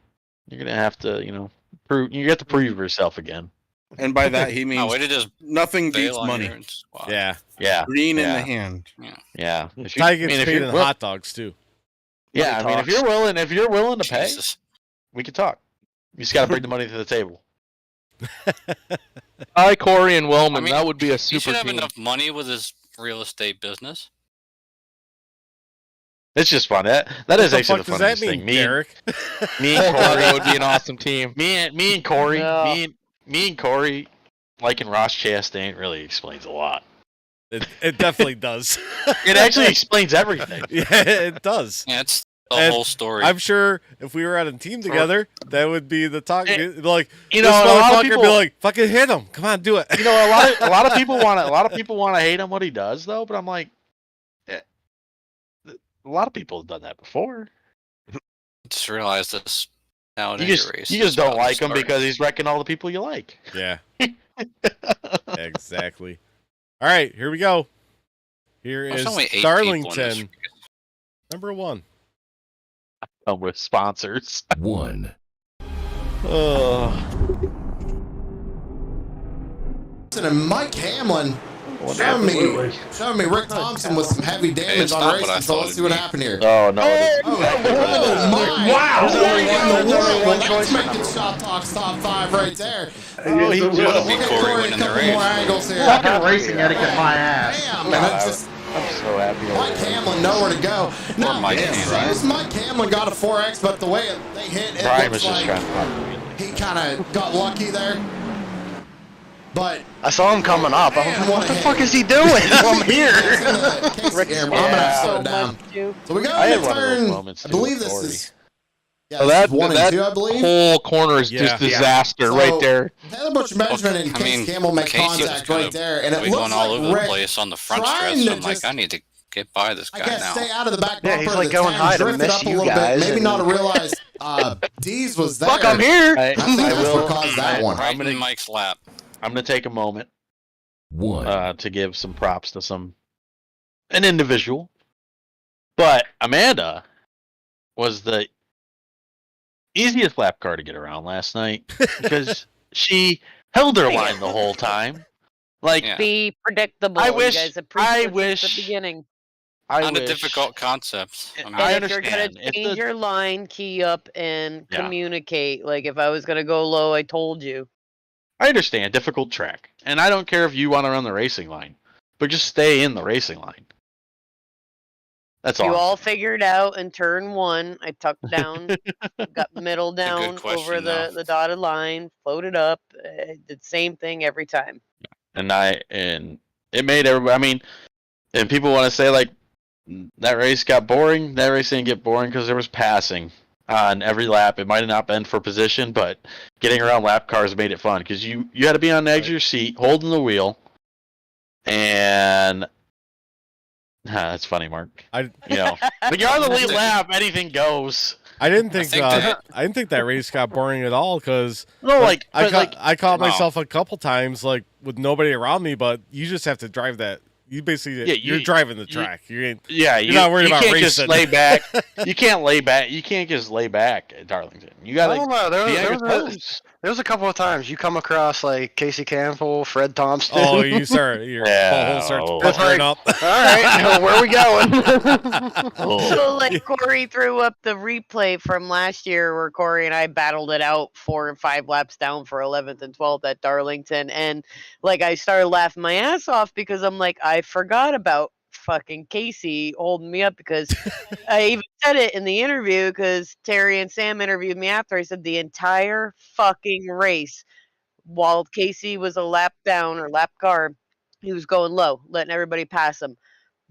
You're gonna have to, prove. You have to prove yourself again. And by that he means Oh, way to just nothing beats bail on money. your own squad. Yeah. Yeah. Green in yeah. the hand. Yeah. If you, Ty I gets mean, if paid you're in will- hot dogs too. Yeah, I mean, if you're willing to pay, Jesus. we can talk. You just gotta bring the money to the table. I, Kory, and Wellman. I mean, that would be a He super should have team. enough money with his real estate business. It's just fun. That is What the actually fuck the does that funniest mean, thing. Derek? Me and That Kory would be an awesome team. Me and Kory, Yeah. me and Kory, liking Ross Chastain really explains a lot. It definitely does. It actually explains everything. Yeah, it does. Yeah, it's the And whole story. I'm sure if we were on a team together, that would be the talk. Like, You this know, a lot of motherfucker people be like, "Fucking hit him! Come on, do it." You know, a lot of people want to hate him what he does though, but I'm like, a lot of people have done that before. Just realized this now. In any race, You just don't about like him starting. because he's wrecking all the people you like. Yeah. Exactly. All right, here we go. Here There's is only 8 people in this Darlington, number 1. Come with sponsors. 1. And Mike Hamlin showing me Rick Thompson with some heavy damage it's on not racing. what I So thought let's see what happened here. Oh no! Wow! There's only one That's choice. making Shop Talk's top 5 right there. He would be Look at Kory Kory, winning a the couple race. more angles here. Fucking racing etiquette, my ass. Damn, man, that's just I'm so happy. Mike Hamlin nowhere to go. Now, Mike it Hamlin. seems Mike Hamlin got a 4X, but the way they hit, it Brian was looks just like trying to. he kind of got lucky there. But I saw him coming up. I was like, what the fuck is he doing? I'm here. I'm gonna slow it down. So we go I had to one of those turn. moments I too believe with this Kory. is. Yeah, So this that is 1 and 2, I believe. whole corner is just disaster So, right there. Taylor Butcher Benjamin and Casey Campbell make Casey was contact kinda right there, and it going looks all like over the Rick place on the front trying stretch. to I'm like, just, I need to get by this I guy guess, now. stay out of the back Yeah, bumper. he's like The going 10 high to drifted miss up a you little guys, bit. Maybe and- not to realize Dees was there. Fuck, I'm here. I think that's what caused that one. Right in Mike's lap. I'm gonna take a moment 1. to give some props to an individual, but Amanda was the easiest lap car to get around last night because she held her line the whole time. Like, Be predictable. I wish- You guys have preached I this wish- at the beginning. Not a difficult concept. I mean, I And if you're understand. gonna If change the- your line, key up and Yeah. communicate. Like if I was gonna go low, I told you. I understand, difficult track, and I don't care if you want to run the racing line, but just stay in the racing line. That's You all. all figured out in turn 1. I tucked down, got middle down question, over the dotted line, floated up. Did the same thing every time. And it made everybody. I mean, and people want to say like that race got boring. That race didn't get boring because there was passing on every lap. It might have not been for position, but getting around lap cars made it fun because you had to be on the edge of your seat, holding the wheel, and that's funny, Mark. When you're on the lead lap, anything goes. I didn't think that- I didn't think that race got boring at all because I caught myself a couple times like with nobody around me, but you just have to drive that. You basically you're driving the track. You're not worried about can't racing. just lay back. You can't lay back. You can't just lay back at Darlington. You gotta. I don't know. be on your toes. There was a couple of times you come across like Casey Campbell, Fred Thompson. Oh, your butthole starts It's puckering like, up. all right, where are we going? So like Kory threw up the replay from last year where Kory and I battled it out 4 and 5 laps down for 11th and 12th at Darlington, and like I started laughing my ass off because I'm like, I forgot about fucking Casey holding me up because I even said it in the interview because Terry and Sam interviewed me after. I said the entire fucking race while Casey was a lap down or lap car, he was going low, letting everybody pass him.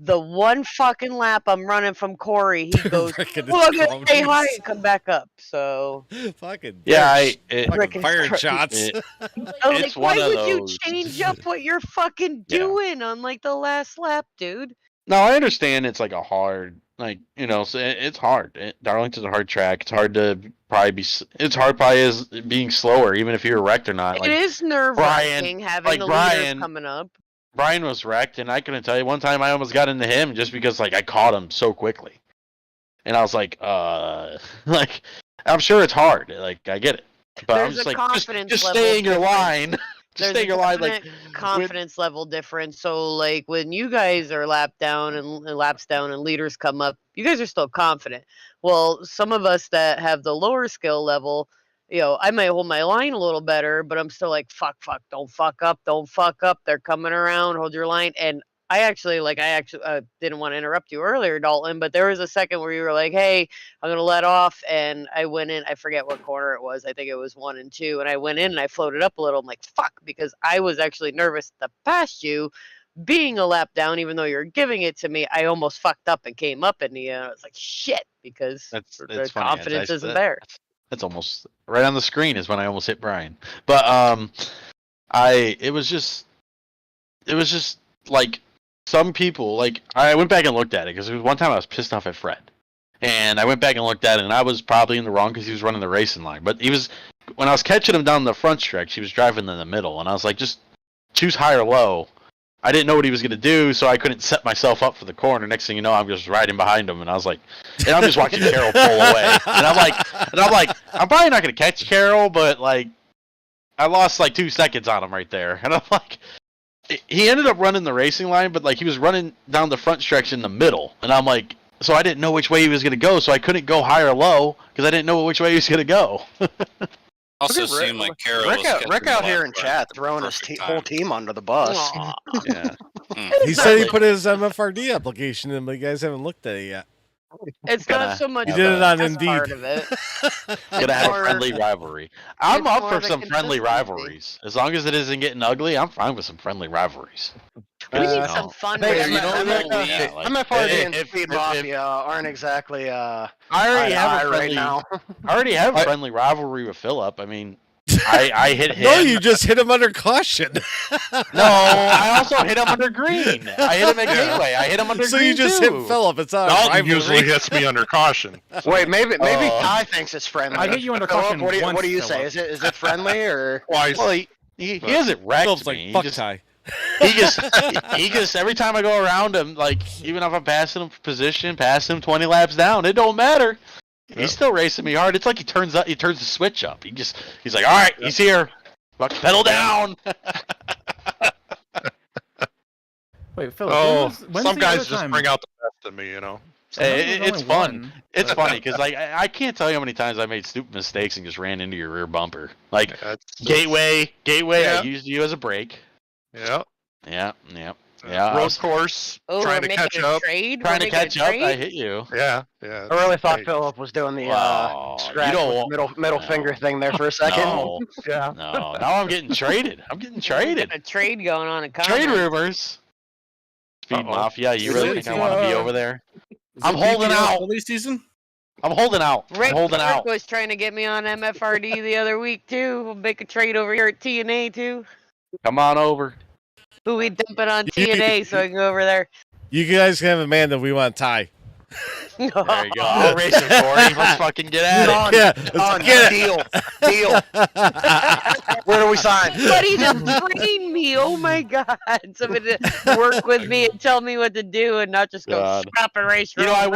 The one fucking lap I'm running from Kory, he goes, well, I'm gonna stay high and come back up. So fucking fucking fired shots. I was It's like, why one of would you those. change up what you're fucking doing on like the last lap, dude? No, I understand. It's like a hard, so it's hard. Darlington's a hard track. It's hard to probably be. It's hard probably as being slower, even if you're wrecked or not. It is nerve wracking having the leaders coming up. Brian was wrecked, and I couldn't tell you. One time, I almost got into him just because I caught him so quickly, and I was like, I'm sure it's hard. I get it, but I'm just like, just stay in your line. Just stay in your line, confidence level difference. So like when you guys are laps down and leaders come up, you guys are still confident. Well, some of us that have the lower skill level, I might hold my line a little better, but I'm still like, fuck, don't fuck up. They're coming around, hold your line. And I actually didn't want to interrupt you earlier, Dalton, but there was a second where you were like, hey, I'm going to let off. And I went in, I forget what corner it was. I think it was 1 and 2. And I went in and I floated up a little. I'm like, fuck, because I was actually nervous to pass you being a lap down, even though you're giving it to me. I almost fucked up and came up in the end. I was like, shit, because the confidence isn't there. That's almost right on the screen is when I almost hit Brian. But it was just like some people, I went back and looked at it because there was one time I was pissed off at Fred, and I went back and looked at it, and I was probably in the wrong because he was running the racing line. But when I was catching him down the front stretch, he was driving in the middle, and I was like, just choose high or low, I didn't know what he was going to do, so I couldn't set myself up for the corner. Next thing you know, I'm just riding behind him, and I was like, and I'm just watching Carroll pull away, and I'm like, I'm probably not going to catch Carroll, but like, I lost like 2 seconds on him right there, and I'm like, he ended up running the racing line, but like he was running down the front stretch in the middle, and I'm like, so I didn't know which way he was going to go, so I couldn't go high or low because I didn't know which way he was going to go. Also seemed like Carroll was Rick out here in chat throwing his whole team under the bus. Yeah. He said he put his MFRD application in, but you guys haven't looked at it yet. It's not so much. He did it on that's Indeed. part of it. Gonna have a friendly rivalry. I'm it's up more for the some friendly consistency. rivalries. As long as it isn't getting ugly, I'm fine with some friendly rivalries. We need You know, some fun. Hey, with you know, it. MFRD and if- Speed if- Mafia aren't exactly I already have a right friendly. now. I already have a friendly rivalry with Philip. I mean, I hit him. No, you just hit him under caution. No, I also hit him under green. I hit him at Gateway. I hit him under So green you just too. hit Philip. It's not a Dalton rivalry. usually hits me under caution. Wait, maybe Ty thinks it's friendly. I hit you under Philip, caution what do you once, say? Philip. Is it friendly or? Twice. Well, he hasn't wrecked Philip's me. like, fuck he just, Ty. he just every time I go around him, like even if I'm passing him for position, passing him 20 laps down, it don't matter. He's still racing me hard. It's like he turns the switch up. He's like, all right, he's here. Fuck, pedal down. Wait, Philip. Oh, when's some the guys other just time? bring out the best in me, you know. It's fun. It's funny because like I can't tell you how many times I made stupid mistakes and just ran into your rear bumper. Like Gateway. Yeah. I used you as a brake. Yeah. Yeah. I Road was course, Oh, trying we're to catch making a up. trade? trying We're to making a catch up. I trade? hit you. Yeah. I really thought Hey. Philip was doing the Wow, scratch you don't with middle finger thing there for a second. No, Yeah. no. Now I'm getting traded. I'm getting We're traded. getting a trade going on in Trade comments. rumors. Speed Uh-oh. Mafia. You really think I want to be over there? Is I'm it holding PPL out. Fully season? I'm holding out. Rick, I'm holding Rick out. was trying to get me on MFRD the other week too. We'll make a trade over here at T&A too. Come on over. Who we dumping on T&A so I can go over there. You guys can have Amanda. We want Ty. There you go. I'll race it, Kory. Let's fucking get at it. Yeah, let's get it. Deal. Where do we sign? Somebody to train me. Oh my god. Somebody to work with me and tell me what to do and not just go God. scrap and race. You know, I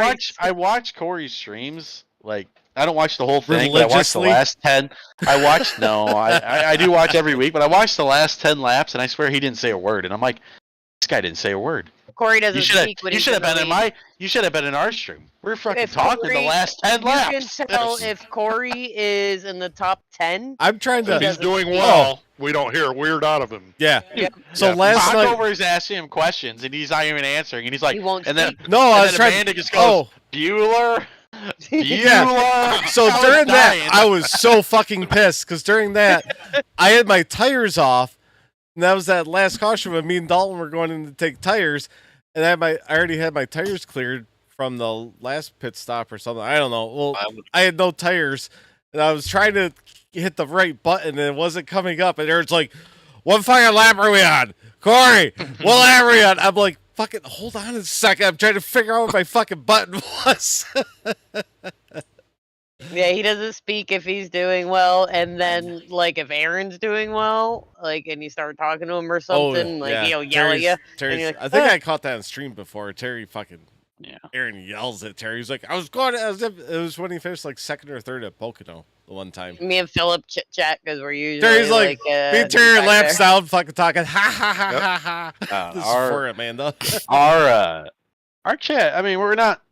watch Kory's streams. Like, I don't watch the whole thing, but I watched the Religiously? last 10. I do watch every week, but I watched the last 10 laps, and I swear he didn't say a word. And I'm like, this guy didn't say a word. Kory doesn't You should have. speak when You he's should have in the been in lead. You should have been in our stream. We're fucking If talking the Kory- last 10 You laps. can tell if Kory is in the top 10. I'm trying to. If he's doing well, we don't hear a weird out of him. Yeah. Yep. So Yeah. last night. October is asking him questions, and he's not even answering. And he's like, He won't and then speak. No, I and was then trying. Amanda just goes, Oh, Bueller. yeah. So I was during that, dying. I was so fucking pissed because during that, I had my tires off, and that was that last caution when me and Dalton were going in to take tires, and I already had my tires cleared from the last pit stop or something. I don't know. Well, I had no tires, and I was trying to hit the right button, and it wasn't coming up, and there's like, what fucking lap are we on? Kory, what lap are we on? I'm like, fucking, hold on a second. I'm trying to figure out what my fucking button was. Yeah, he doesn't speak if he's doing well, and then like if Aaron's doing well, like and you start talking to him or something, like he'll yell at you. Terry's, you're like, I think "Ah." I caught that on stream before. Terry fucking Aaron yells at Terry. He's like, I was going as if it was when he finished like second or third at Pocono the one time. Me and Philip chit chat because we're usually Terry's like, me and Terry back laps there. down, fucking talking, ha ha ha ha ha. This is for Amanda. Our chat. I mean, we're not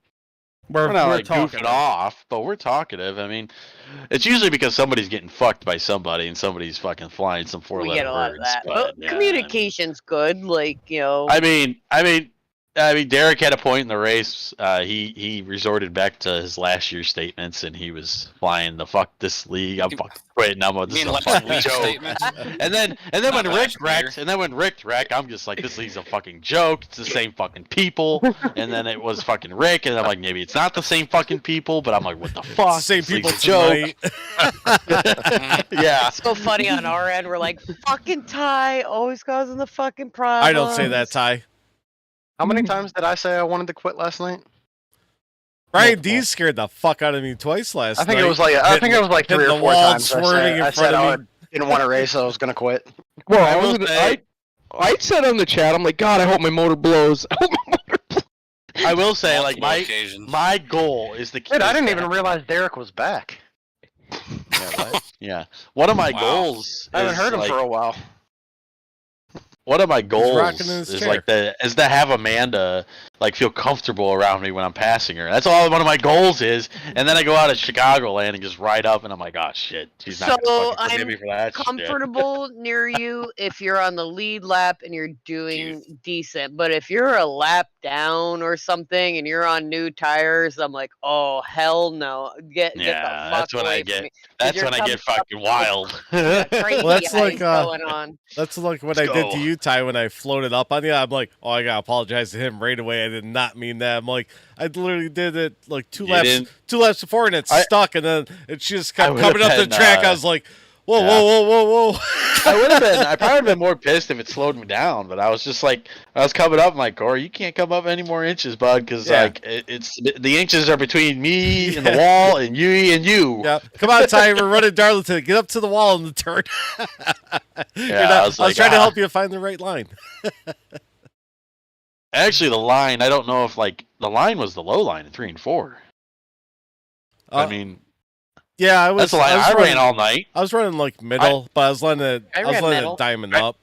like talkative. goofing off, but we're talkative. I mean, it's usually because somebody's getting fucked by somebody and somebody's fucking flying some We four-letter get a lot of words. that, But, but yeah, communication's good. Like I mean, Derek had a point in the race. He resorted back to his last year's statements, and he was flying the "fuck this league, I'm fucking quitting, this is a fucking joke." and then when Rick wrecked, I'm just like, this league's a fucking joke. It's the same fucking people. And then it was fucking Rick, and I'm like, maybe it's not the same fucking people, but I'm like, what the fuck? Same This league's people a joke. tonight. Yeah. It's so funny on our end. We're like, fucking Ty, always causing the fucking problem. I don't say that, Ty. How many times did I say I wanted to quit last night? Brian D scared the fuck out of me twice last night. I think it was like 3 or 4 times. Swerving in I front said of I me. didn't want to race, so I was gonna quit. Well, I said on the chat, I'm like, God, I hope my motor blows. I hope my motor blows. I will say, like Multiple my goal is to. Dude, I didn't even realize Derek was back. Yeah, what? Yeah. One of my Wow. goals. I haven't is, heard him like, for a while. One of my goals rocking in his is chair. to have Amanda like feel comfortable around me when I'm passing her. That's all one of my goals is. And then I go out at Chicagoland and just ride up, and I'm like, oh shit, she's not gonna So fucking forgive I'm me for that shit. comfortable near you if you're on the lead lap and you're doing decent. But if you're a lap down or something and you're on new tires, I'm like, oh hell no, get the fuck that's when away I from get. me. 'Cause That's you're when I coming get fucking wild. crazy Well, that's like eyes going on. that's like what Let's I did go. to you, Ty, when I floated up on you. I'm like, oh, I gotta apologize to him right away. I did not mean that. I'm like, I literally did it like two laps before, and it stuck, and then it just kept coming up the track. I was like, whoa, whoa. I probably would have been more pissed if it slowed me down, but I was just like, I was coming up, I'm like, Kory, you can't come up any more inches, bud, because like it's the inches are between me and the wall and you and you. Yeah, come on, Ty, we're running Darlington. Get up to the wall in the turn. I was trying to help you find the right line. Actually, the line, I don't know if like the line was the low line in 3 and 4. I mean, yeah, I was. That's the line I ran all night. I was running like middle, but I was letting it diamond up.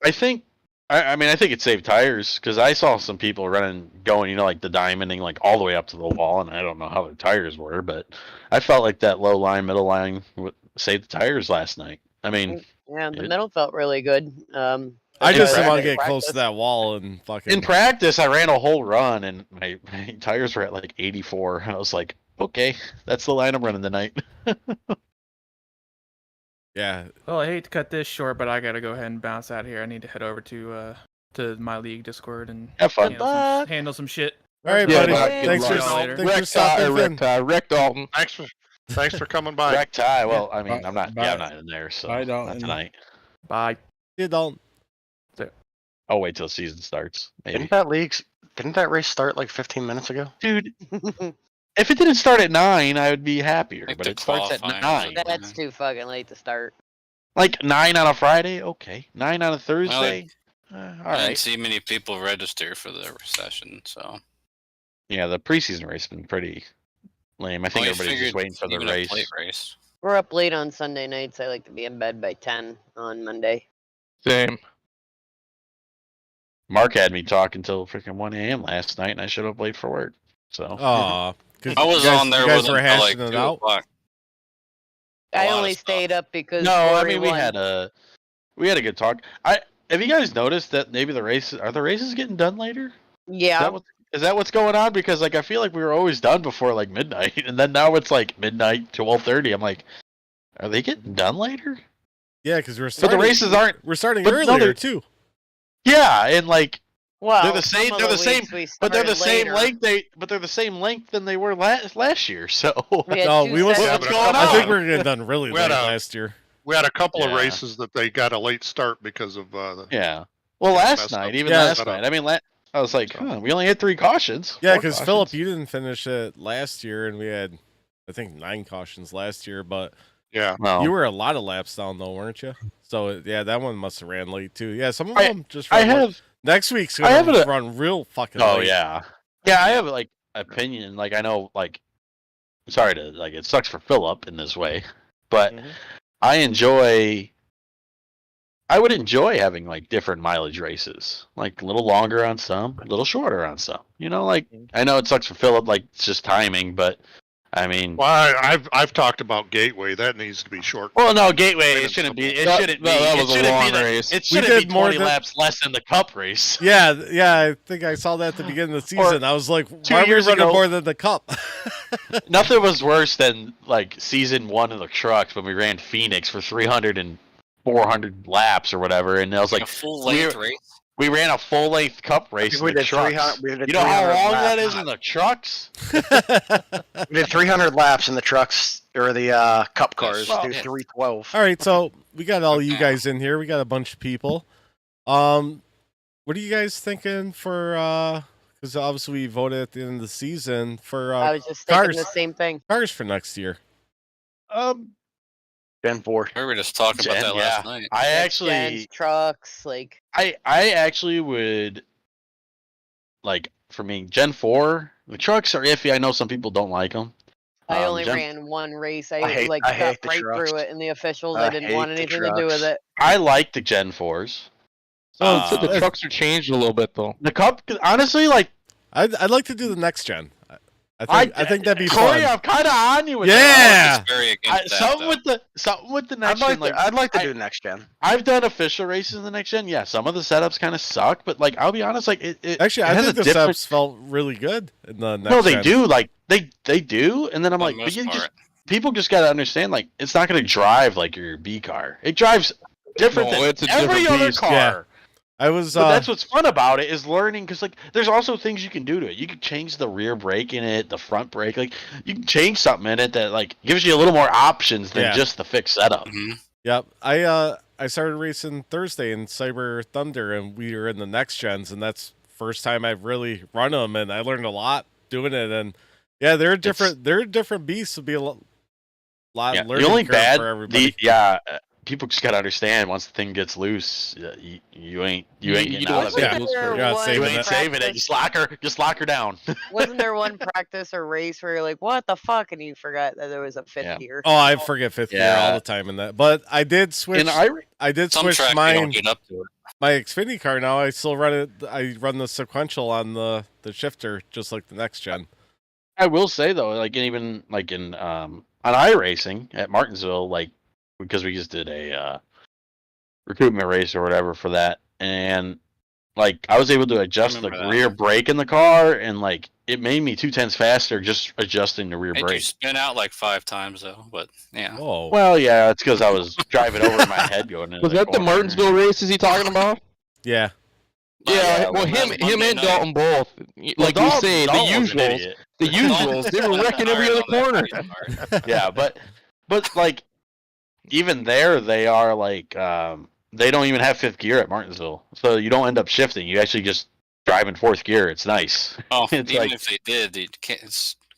I think. I mean, I think it saved tires because I saw some people going, you know, like the diamonding, like all the way up to the wall, and I don't know how their tires were, but I felt like that low line, middle line saved the tires last night. I mean, Yeah, the middle felt really good. I just want to get close to that wall and fucking. In practice, I ran a whole run, and my tires were at like 84, and I was like, okay, that's the line I'm running tonight. Yeah. Well, I hate to cut this short, but I gotta go ahead and bounce out here. I need to head over to my league Discord and have fun. Handle some shit. All right, buddy. Thanks for stopping in. Rick Dalton. Thanks for coming by. Wreck Ty. Well, I mean, I'm not in there, so not tonight. Bye. Yeah, Dalton. I'll wait till the season starts. Maybe. Didn't that race start like 15 minutes ago? Dude, if it didn't start at 9, I would be happier. But it starts at 9. That's too fucking late to start. Like 9 on a Friday, okay. 9 on a Thursday, all I right. didn't see many people register for the session, so. Yeah, the preseason race has been pretty lame. I think everybody's just waiting for the race. We're up late on Sunday nights. I like to be in bed by 10 on Monday. Same. Mark had me talking till freaking 1 a.m. last night, and I showed up late for work. So. Aw. I was on there with were until like hashing it 2 out? o'clock. I only stayed up because No, I Kory mean we won. had a good talk. Have you guys noticed that maybe the races getting done later? Yeah. Is that what's going on? Because like I feel like we were always done before like midnight, and then now it's like midnight 12:30. I'm like, are they getting done later? Yeah, because we're But starting. the races aren't. We're starting but no, earlier they're- too. Yeah, and like Well, they're the same. some of They're the the same. weeks we But they're the started same later. length. They're the same length than they were last year. So We had No, two we must. sessions. What's going I think on? we're getting done really We late had last year. We had a couple of Yeah. races that they got a late start because of yeah. Well, Yeah, last messed night, up. even Yeah. last night. I mean, I was like, we only had 3 cautions. Yeah, 4 because cautions. Philip, you didn't finish it last year, and we had, I think, 9 cautions last year. But yeah. Well, you were a lot of laps down though, weren't you? So yeah, that one must have ran late too. Yeah, some of I- them just. I Run late. have. Next week's I have gonna a- run real fucking. Oh late. yeah, yeah. I have like opinion. Like I know, like sorry to like it sucks for Philip in this way, but I would enjoy having like different mileage races, like a little longer on some, a little shorter on some. You know, like I know it sucks for Philip, like it's just timing, but I mean, Well, I've talked about Gateway. That needs to be short. well, no, Gateway. It shouldn't be. It shouldn't be. that It was a shouldn't long be. race. It We shouldn't did be more 20 than- laps less than the Cup race. Yeah, I think I saw that at the beginning of the season. I was like, 2 why are we years running ago- more than the cup? Nothing was worse than like season 1 of the trucks when we ran Phoenix for 300 and 400 laps or whatever, and I was like, a full length race. we ran a full length Cup race We in the did trucks. 300 we did You know how 300 long that laps. is in the trucks? We did 300 laps in the trucks or the Cup cars. Well, Do yeah. 312. All right, so we got all you guys in here. We got a bunch of people. What are you guys thinking for? Because obviously we voted at the end of the season for I was just thinking cars. the same thing. Cars for next year. Gen 4. We were just talking about that last night. I actually trucks like I actually would like for me Gen 4. The trucks are iffy. I know some people don't like them. I only ran one race. I hate got the right trucks. through it, and the officials I didn't want anything to do with it. I like the Gen 4s. So the trucks are changed a little bit though. The cup, honestly, like I'd like to do the next gen. I think that'd be Kory, fun. I'm kind of on you with that. that. Something with the next gen. I'd like to do next gen. I've done official races in the next gen. Yeah, some of the setups kind of suck, but like I'll be honest, like it Actually, I has think a the setups felt really good in the next No, they gen. do. Like they do, and then I'm like, but people just got to understand, like it's not going to drive like your B car. It drives different than it's a every different other beast. car. Yeah. I was. But that's what's fun about it is learning because like there's also things you can do to it. You can change the rear brake in it, the front brake. Like you can change something in it that like gives you a little more options than just the fixed setup. Yep. I started racing Thursday in Cyber Thunder, and we were in the next gens, and that's first time I've really run them, and I learned a lot doing it. And yeah, they're different. They're different beasts. Would be a lot learning The only curve bad, for everybody. people just gotta understand once the thing gets loose, you ain't getting out of it. Wasn't there You're not one saving You ain't saving it. Just lock her down. Wasn't there one practice or race where you're like, "What the fuck?" and you forgot that there was a fifth gear? Oh, I forget fifth gear all Yeah. the time in that. But I did switch. And I did Some switch tracks you mine. don't get up to it. My Xfinity car now. I still run it. I run the sequential on the shifter, just like the next gen. I will say though, like even like in on iRacing at Martinsville, like because we just did a recruitment race or whatever for that, and like I was able to adjust the remember that. rear brake in the car, and like it made me 2/10 faster just adjusting the rear Made you brake. spin out like 5 times though, but yeah. Oh, Well, yeah, it's because I was driving over in my head going in. Was that the Martinsville race? Is he talking about? yeah. Yeah, well, that him was Monday and night. Dalton both. Like you say, the Dalton's an usuals. idiot. The usuals. They were wrecking every other corner. Yeah, but like even there, they are like they don't even have fifth gear at Martinsville, so you don't end up shifting. You actually just drive in fourth gear. It's nice. Oh, It's even like- if they did, you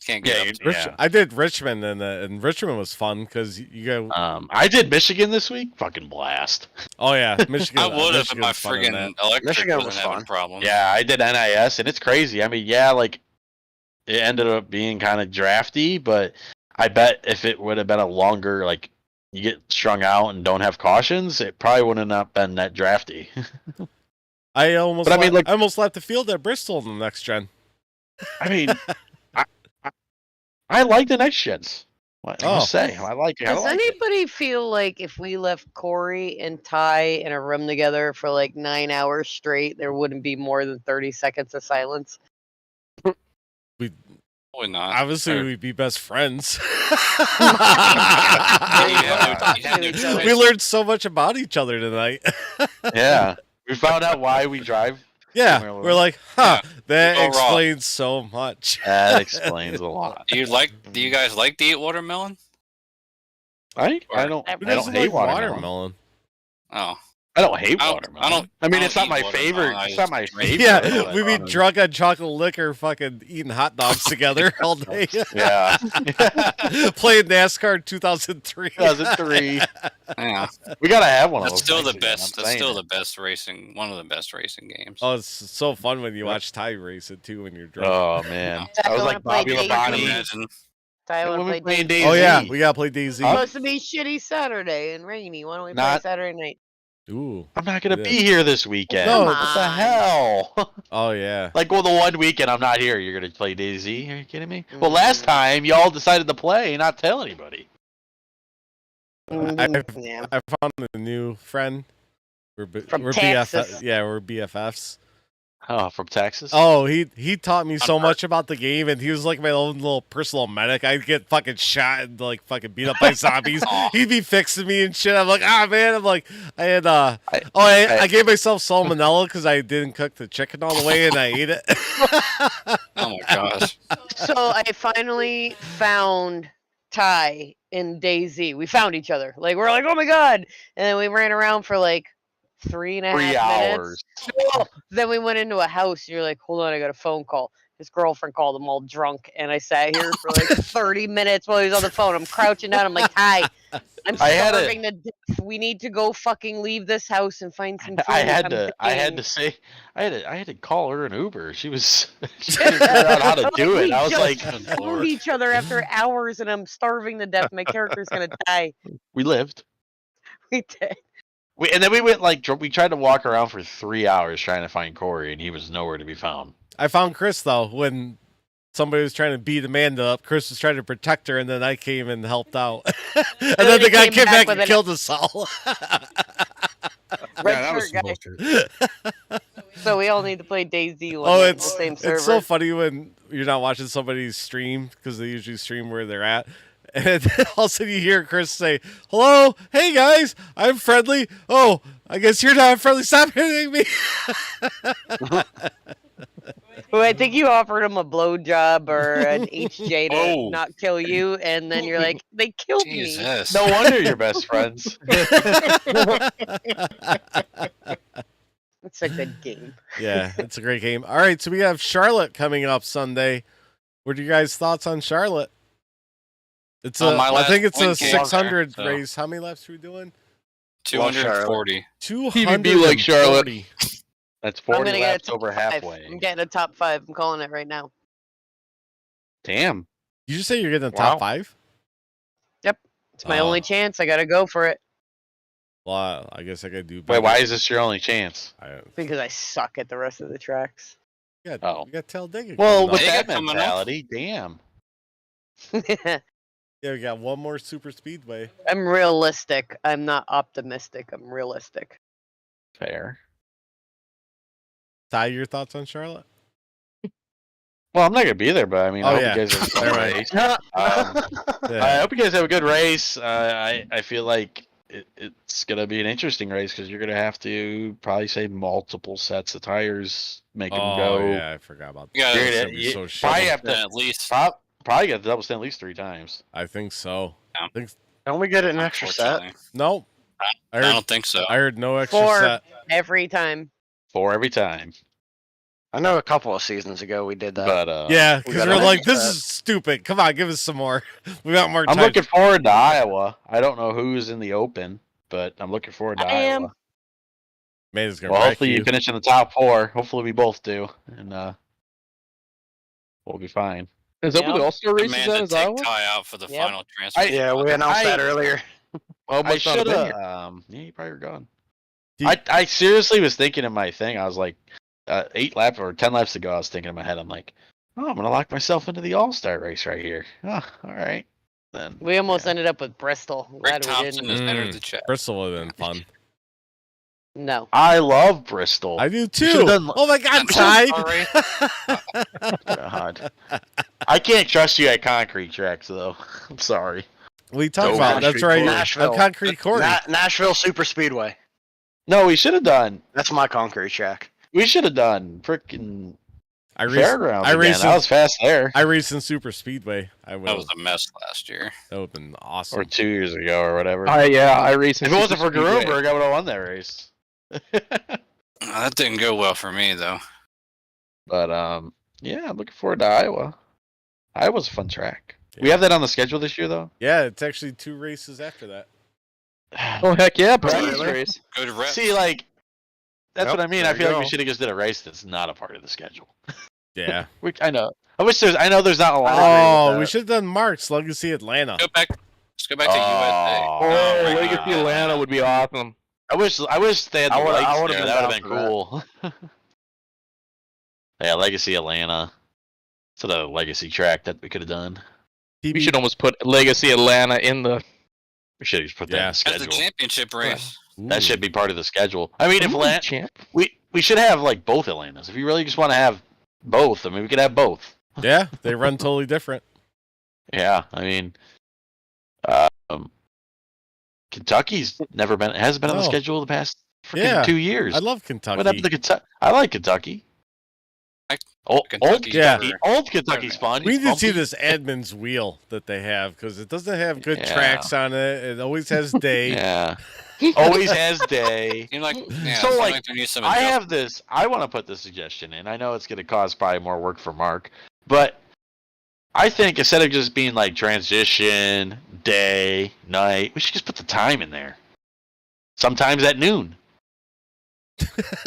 can't get up to it. I did Richmond, and Richmond was fun because you go. I did Michigan this week. Fucking blast. Oh yeah, Michigan. I would have if Michigan my was fun in friggin' that. electric Michigan wasn't was having fun. problems. Yeah, I did NIS, and it's crazy. I mean, yeah, like it ended up being kind of drafty, but I bet if it would have been a longer, like you get strung out and don't have cautions, it probably would have not been that drafty. I almost. But I mean, like- I almost left the field at Bristol in the next gen. I mean, I like the next gens. What I must say, I like it. Does anybody feel like if we left Kory and Ty in a room together for like 9 hours straight, there wouldn't be more than 30 seconds of silence? Probably not. Obviously, Or- we'd be best friends. Yeah, We learned so much about each other tonight. Yeah, we found out why we drive. Yeah, similar we're like, huh, that Go raw. explains so much. That explains a lot. Do you guys like to eat watermelon? I don't. Who I doesn't don't hate like watermelon. Oh, I don't hate I watermelon. don't- I mean, I it's don't not eat my watermelon, favorite. I It's not my just drink favorite. Yeah, but, we be drunk on chocolate liquor, fucking eating hot dogs together all day. Yeah. Playing NASCAR 2003. 2003. yeah. We gotta have one of That's those. still the things again, best. I'm That's saying still it. the best racing. One of the best racing games. Oh, it's so fun when you watch Ty race it too when you're drunk. Oh man, I I was wanna like play Bobby Daisy. Labonte. Imagine. Ty, When wanna we play playing Daisy? Daisy. Oh yeah, we gotta play DayZ. It's supposed to be shitty Saturday and rainy. Why don't we play Not- Saturday night? Ooh. I'm not gonna It be is. here this weekend. No, What the hell? Oh yeah. Like, well, the one weekend I'm not here, you're gonna play DayZ? Are you kidding me? Well, last time y'all decided to play and not tell anybody. Yeah. I found a new friend. From we're Texas. Yeah, we're BFFs. Oh, from Texas? Oh, he taught me so much about the game, and he was like my own little personal medic. I'd get fucking shot and like fucking beat up by zombies. He'd be fixing me and shit. I'm like, man. I'm like, I had I gave myself salmonella because I didn't cook the chicken all the way, and I ate it. Oh my gosh. So I finally found Ty in DayZ. We found each other. Like we're like, oh my god! And then we ran around for like 3.5 3 hours. minutes. No, then we went into a house. And you're like, hold on, I got a phone call. His girlfriend called him all drunk, and I sat here for like 30 minutes while he was on the phone. I'm crouching down. I'm like, Ty, I'm I had to- starving to death. We need to go fucking leave this house and find some food. I had to call her an Uber. She didn't figure out how to do it. I was like, screwed each other after hours, and I'm starving to death. My character's gonna die. we lived. We did. And then we went we tried to walk around for 3 hours trying to find Kory, and he was nowhere to be found. I found Chris though when somebody was trying to beat Amanda up. Chris was trying to protect her, and then I came and helped out. And then the guy came back and killed us all. Red shirt guy. So we all need to play DayZ on the same server. It's so funny when you're not watching somebody's stream because they usually stream where they're at. And all of a sudden you hear Chris say, "Hello, hey guys, I'm friendly. Oh, I guess you're not friendly. Stop hitting me." Well, I think you offered him a blowjob or an HJ to not kill you, and then you're like, "They killed me." No wonder you're best friends. It's a good game. Yeah, it's a great game. All right, so we have Charlotte coming up Sunday. What are you guys' thoughts on Charlotte? It's I think it's a 600 race. How many laps are we doing? 240. 240. like Charlotte. That's I'm 40 gonna get laps a top over 5. halfway. I'm getting a top 5. I'm calling it right now. Damn. You just say you're getting the top 5? Yep. It's my only chance. I gotta go for it. Well, I guess I gotta do better. Wait, why is this your only chance? Because I suck at the rest of the tracks. Yeah, you got Talladega. Well, coming with up. that mentality, damn. Yeah, we got one more super speedway. I'm realistic. I'm not optimistic. I'm realistic. Fair. Ty, your thoughts on Charlotte? Well, I'm not gonna be there, but I mean, I hope yeah. you guys have a All good right. race. I hope you guys have a good race. I feel like it's gonna be an interesting race because you're gonna have to probably save multiple sets of tires, make them go. Yeah, I forgot about that. Yeah, It's it's gonna be so probably shitty. have to at least. Probably got to double stand at least 3 times. I think so. Don't we get an extra set? No. I don't think so. I heard no extra 4 set. every time. 4 every time. I know a couple of seasons ago we did that. But Yeah, we because got we're an like, extra this set. is stupid. Come on, give us some more. We got more time. I'm looking forward to Iowa. I don't know who's in the open, but I'm looking forward to I am. Iowa. Man's gonna Well, wreck hopefully you finish in the top 4. Hopefully we both do, and we'll be fine. Is that what the All-Star race is Amanda at? Is take Iowa? Ty out for the final transfer. Yeah, we announced that earlier. Oh, I must not have should been have. here. Yeah, you probably were gone. I seriously was thinking in my thing. I was like, 8 laps or 10 laps ago. I was thinking in my head. I'm like, oh, I'm gonna lock myself into the All-Star race right here. Oh, all right. Then We almost ended up with Bristol. Rick Glad we Thompson didn't. is better than Chet. Bristol would have been fun. No. I love Bristol. I do We too. should've done- Oh my God, Ty! God. I can't trust you at concrete tracks though. I'm sorry. We talked about that's right. Nashville. Concrete Court. Nashville Super Speedway. No, we should have done. That's my concrete track. We should have done freaking I fairgrounds. I again. raced. That was fast there. I raced in Super Speedway. I will. That was a mess last year. That would have been awesome. Or 2 years ago or whatever. I raced. If it wasn't for Grunberg, I would have won that race. That didn't go well for me though. But yeah, I'm looking forward to Iowa. Iowa's a fun track. We have that on the schedule this year though. Yeah, it's actually 2 races after that. Oh heck yeah, Right. practice race. Good rep. See, like that's Yep, what I mean. there I you feel like go. we should have just did a race that's not a part of the schedule. Yeah. I know. I know there's not a lot. Oh, we should have done Mark's Legacy Atlanta. Go back. Let's go back to USA. Oh, right Legacy now. Atlanta would be awesome. I wish they had the I would've lights there. been That would down have been for that. cool. Yeah, Legacy Atlanta. It's a legacy track that we could have done. We should almost put Legacy Atlanta in the. We should have just put that in the That's schedule. the championship race. That should be part of the schedule. I mean, if Atlanta, champ. we should have like both Atlantas. If you really just want to have both, I mean, we could have both. Yeah, they run totally different. Yeah, I mean, Kentucky's hasn't been on the No. schedule the past freaking Yeah, 2 years. I love Kentucky. What happened to Kentucky? I like Kentucky. Old Kentucky's Kentucky, better. old Kentucky's fun. We It's need to see bumpy. this Edmonds wheel that they have because it doesn't have good Yeah. tracks on it. It always has day. Yeah, always has day. You like? Yeah. So, so like, there needs some I adjustment. have this. I want to put this suggestion in. I know it's going to cause probably more work for Mark, but I think instead of just being like transition, day, night, we should just put the time in there. Sometimes at noon.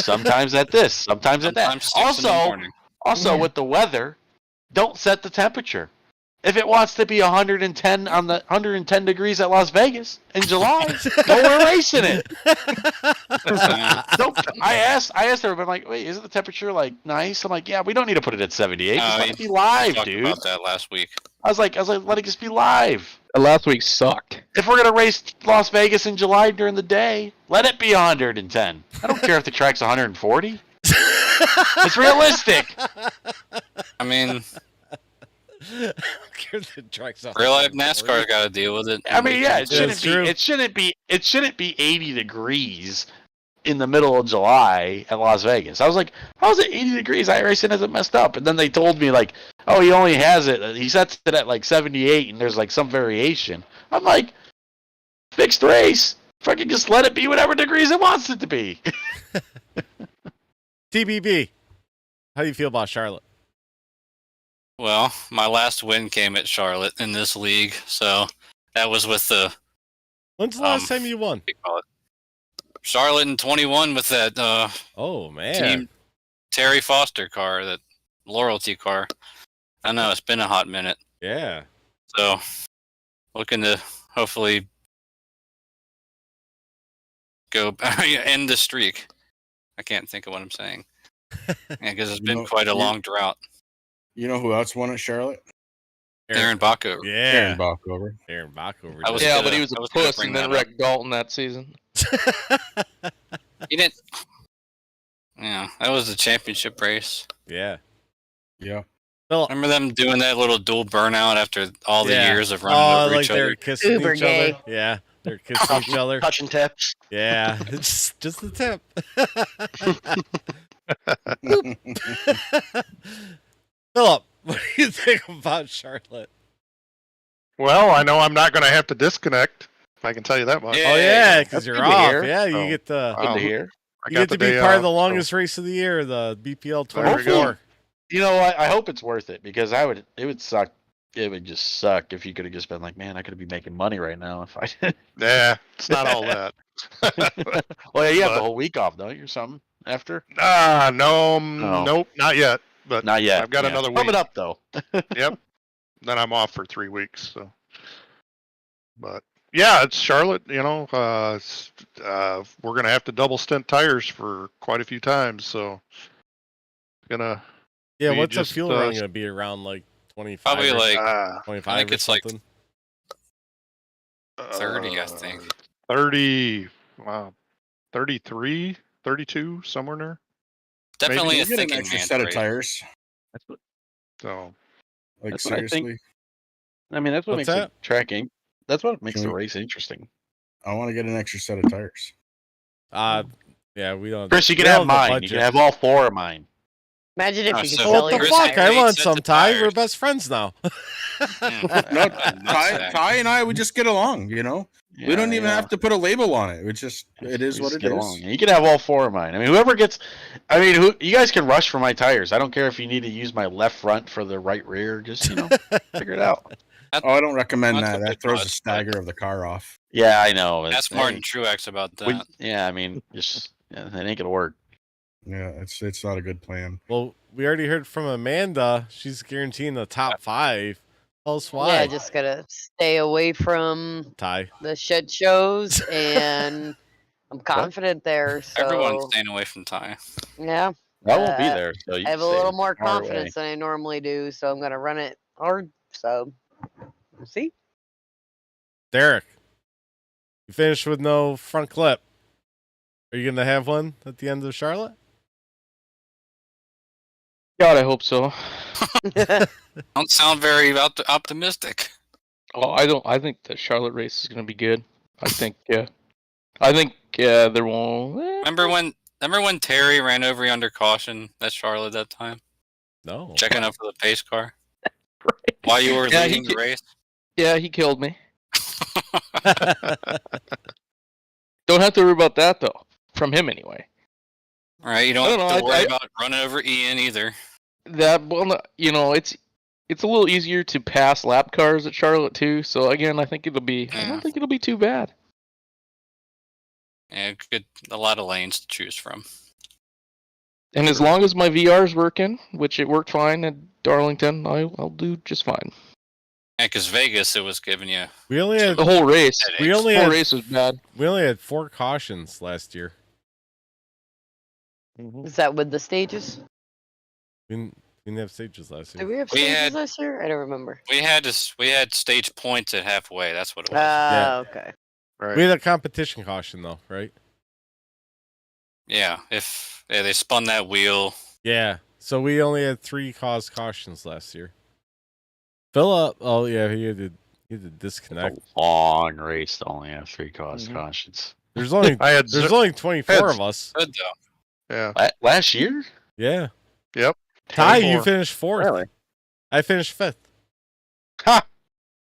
Sometimes at this. Sometimes at that. Also, with the weather, don't set the temperature. If it wants to be 110 on the 110 degrees at Las Vegas in July, no, we're racing it. I asked everybody, I'm like, wait, isn't the temperature like nice? I'm like, yeah, we don't need to put it at 78. Just let it be live, talked dude. About that last week. I was like, let it just be live. Last week sucked. If we're gonna race Las Vegas in July during the day, let it be 110. I don't care if the track's 140. It's realistic. I mean, the real life NASCAR's got to deal with it. I mean, yeah, it shouldn't be 80 degrees in the middle of July at Las Vegas. I was like, how's it 80 degrees? iRacing hasn't messed up. And then they told me like, oh, he only has it. He sets it at like 78, and there's like some variation. I'm like, fixed race. Fucking just let it be whatever degrees it wants it to be. TBB, how do you feel about Charlotte? Well, my last win came at Charlotte in this league, so that was with the. When's the last time you won? Charlotte in 21 with that. Oh man, Team Terry Foster car, that loyalty car. I know it's been a hot minute. Yeah. So, looking to hopefully go end the streak. I can't think of what I'm saying. Yeah, because it's been quite a long drought. You know who else won at Charlotte? Aaron Backover. Yeah. Aaron Backover. Aaron Backover. But he was a puss and then wrecked Dalton that season. He didn't. Yeah, that was the championship race. Yeah. Yeah. Well, remember them doing that little dual burnout after all the years of running over like each they were other? kissing Uber each gay. other. Yeah. They're kissing each other. Touching tips. Yeah. It's just the tip. Philip, what do you think about Charlotte? Well, I know I'm not going to have to disconnect. If I can tell you that much. Oh yeah, because you're off. Yeah, you get the. Good to hear. You get to be part of the longest race of the year, the BPL 24. You know what? I hope it's worth it because it would suck. It would just suck if you could have just been like, man, I could be making money right now if I did. Yeah, it's not all that. Well, yeah, you have the whole week off, don't you, or something after? Nope, not yet. But not yet. I've got another week. Coming up though. Yep. Then I'm off for 3 weeks. So, but yeah, it's Charlotte. You know, we're gonna have to double stint tires for quite a few times. So, gonna. Yeah, what's the fuel run gonna be around like 25? Probably like 25. I think or it's something? like 30. I think 30. Wow, 33, 32, somewhere in there. definitely Maybe. a Get an thinking extra man. set of Right? tires. So, Like That's what I seriously, think. I mean, that's what What's makes that? the tracking. That's what makes Can the we- race interesting. I want to get an extra set of tires. Yeah, we don't. Chris, you we can don't have mine. budget. You can have all 4 of mine. Imagine if Oh, you could so sell What your the Chris, fuck? I I already want set some the Ty. We're tires. best friends now. No, Ty and I would just get along. We don't even have to put a label on it. It is what it is. You can have all 4 of mine. I mean, whoever gets. I mean, you guys can rush for my tires. I don't care if you need to use my left front for the right rear. Just figure it out. Oh, I don't recommend That's that. a That bit throws much, the stagger of the car off. Yeah, I know. Ask Martin Truex about that. Yeah, I mean, just it ain't gonna work. Yeah, it's not a good plan. Well, we already heard from Amanda. She's guaranteeing the top 5. Tell us why. Yeah, just gotta stay away from Ty. the shit shows, and I'm confident there. So Everyone's staying away from Ty. yeah, I won't be there. So you I have can a stay little more far away. confidence than I normally do, so I'm gonna run it hard. So we'll see. Derek, you finished with no front clip. Are you gonna have one at the end of Charlotte? God, I hope so. Don't sound very optimistic. Oh, I don't. I think the Charlotte race is going to be good. I think there won't. Remember when Terry ran over you under caution at Charlotte that time? No. Checking up for the pace car? While you were Yeah, leading the race? Yeah, he killed me. Don't have to worry about that though. From him anyway. All right, you don't have to worry about running over Ian either. That well, no, it's it's a little easier to pass lap cars at Charlotte too. So again, I think it'll be. I don't think it'll be too bad. Yeah, good. A lot of lanes to choose from. And as long as my VR's working, which it worked fine at Darlington, I'll do just fine. Yeah, because Vegas, it was giving you We only had the whole race. We only the whole had, race was bad. We only had 4 cautions last year. Is that with the stages? We didn't have stages last year. Did we have stages last year? I don't remember. We had stage points at halfway. That's what it was. Okay. Right. We had a competition caution though, right? Yeah, if they spun that wheel. Yeah. So we only had 3 cautions last year. Philip, oh yeah, he had to disconnect. It's a long race to only have 3 cautions. There's only there's only 24 of us. Good though. Yeah. Last year? Yeah. Yep. Ty, 24. you finished 4th. Really? I finished 5th. Ha!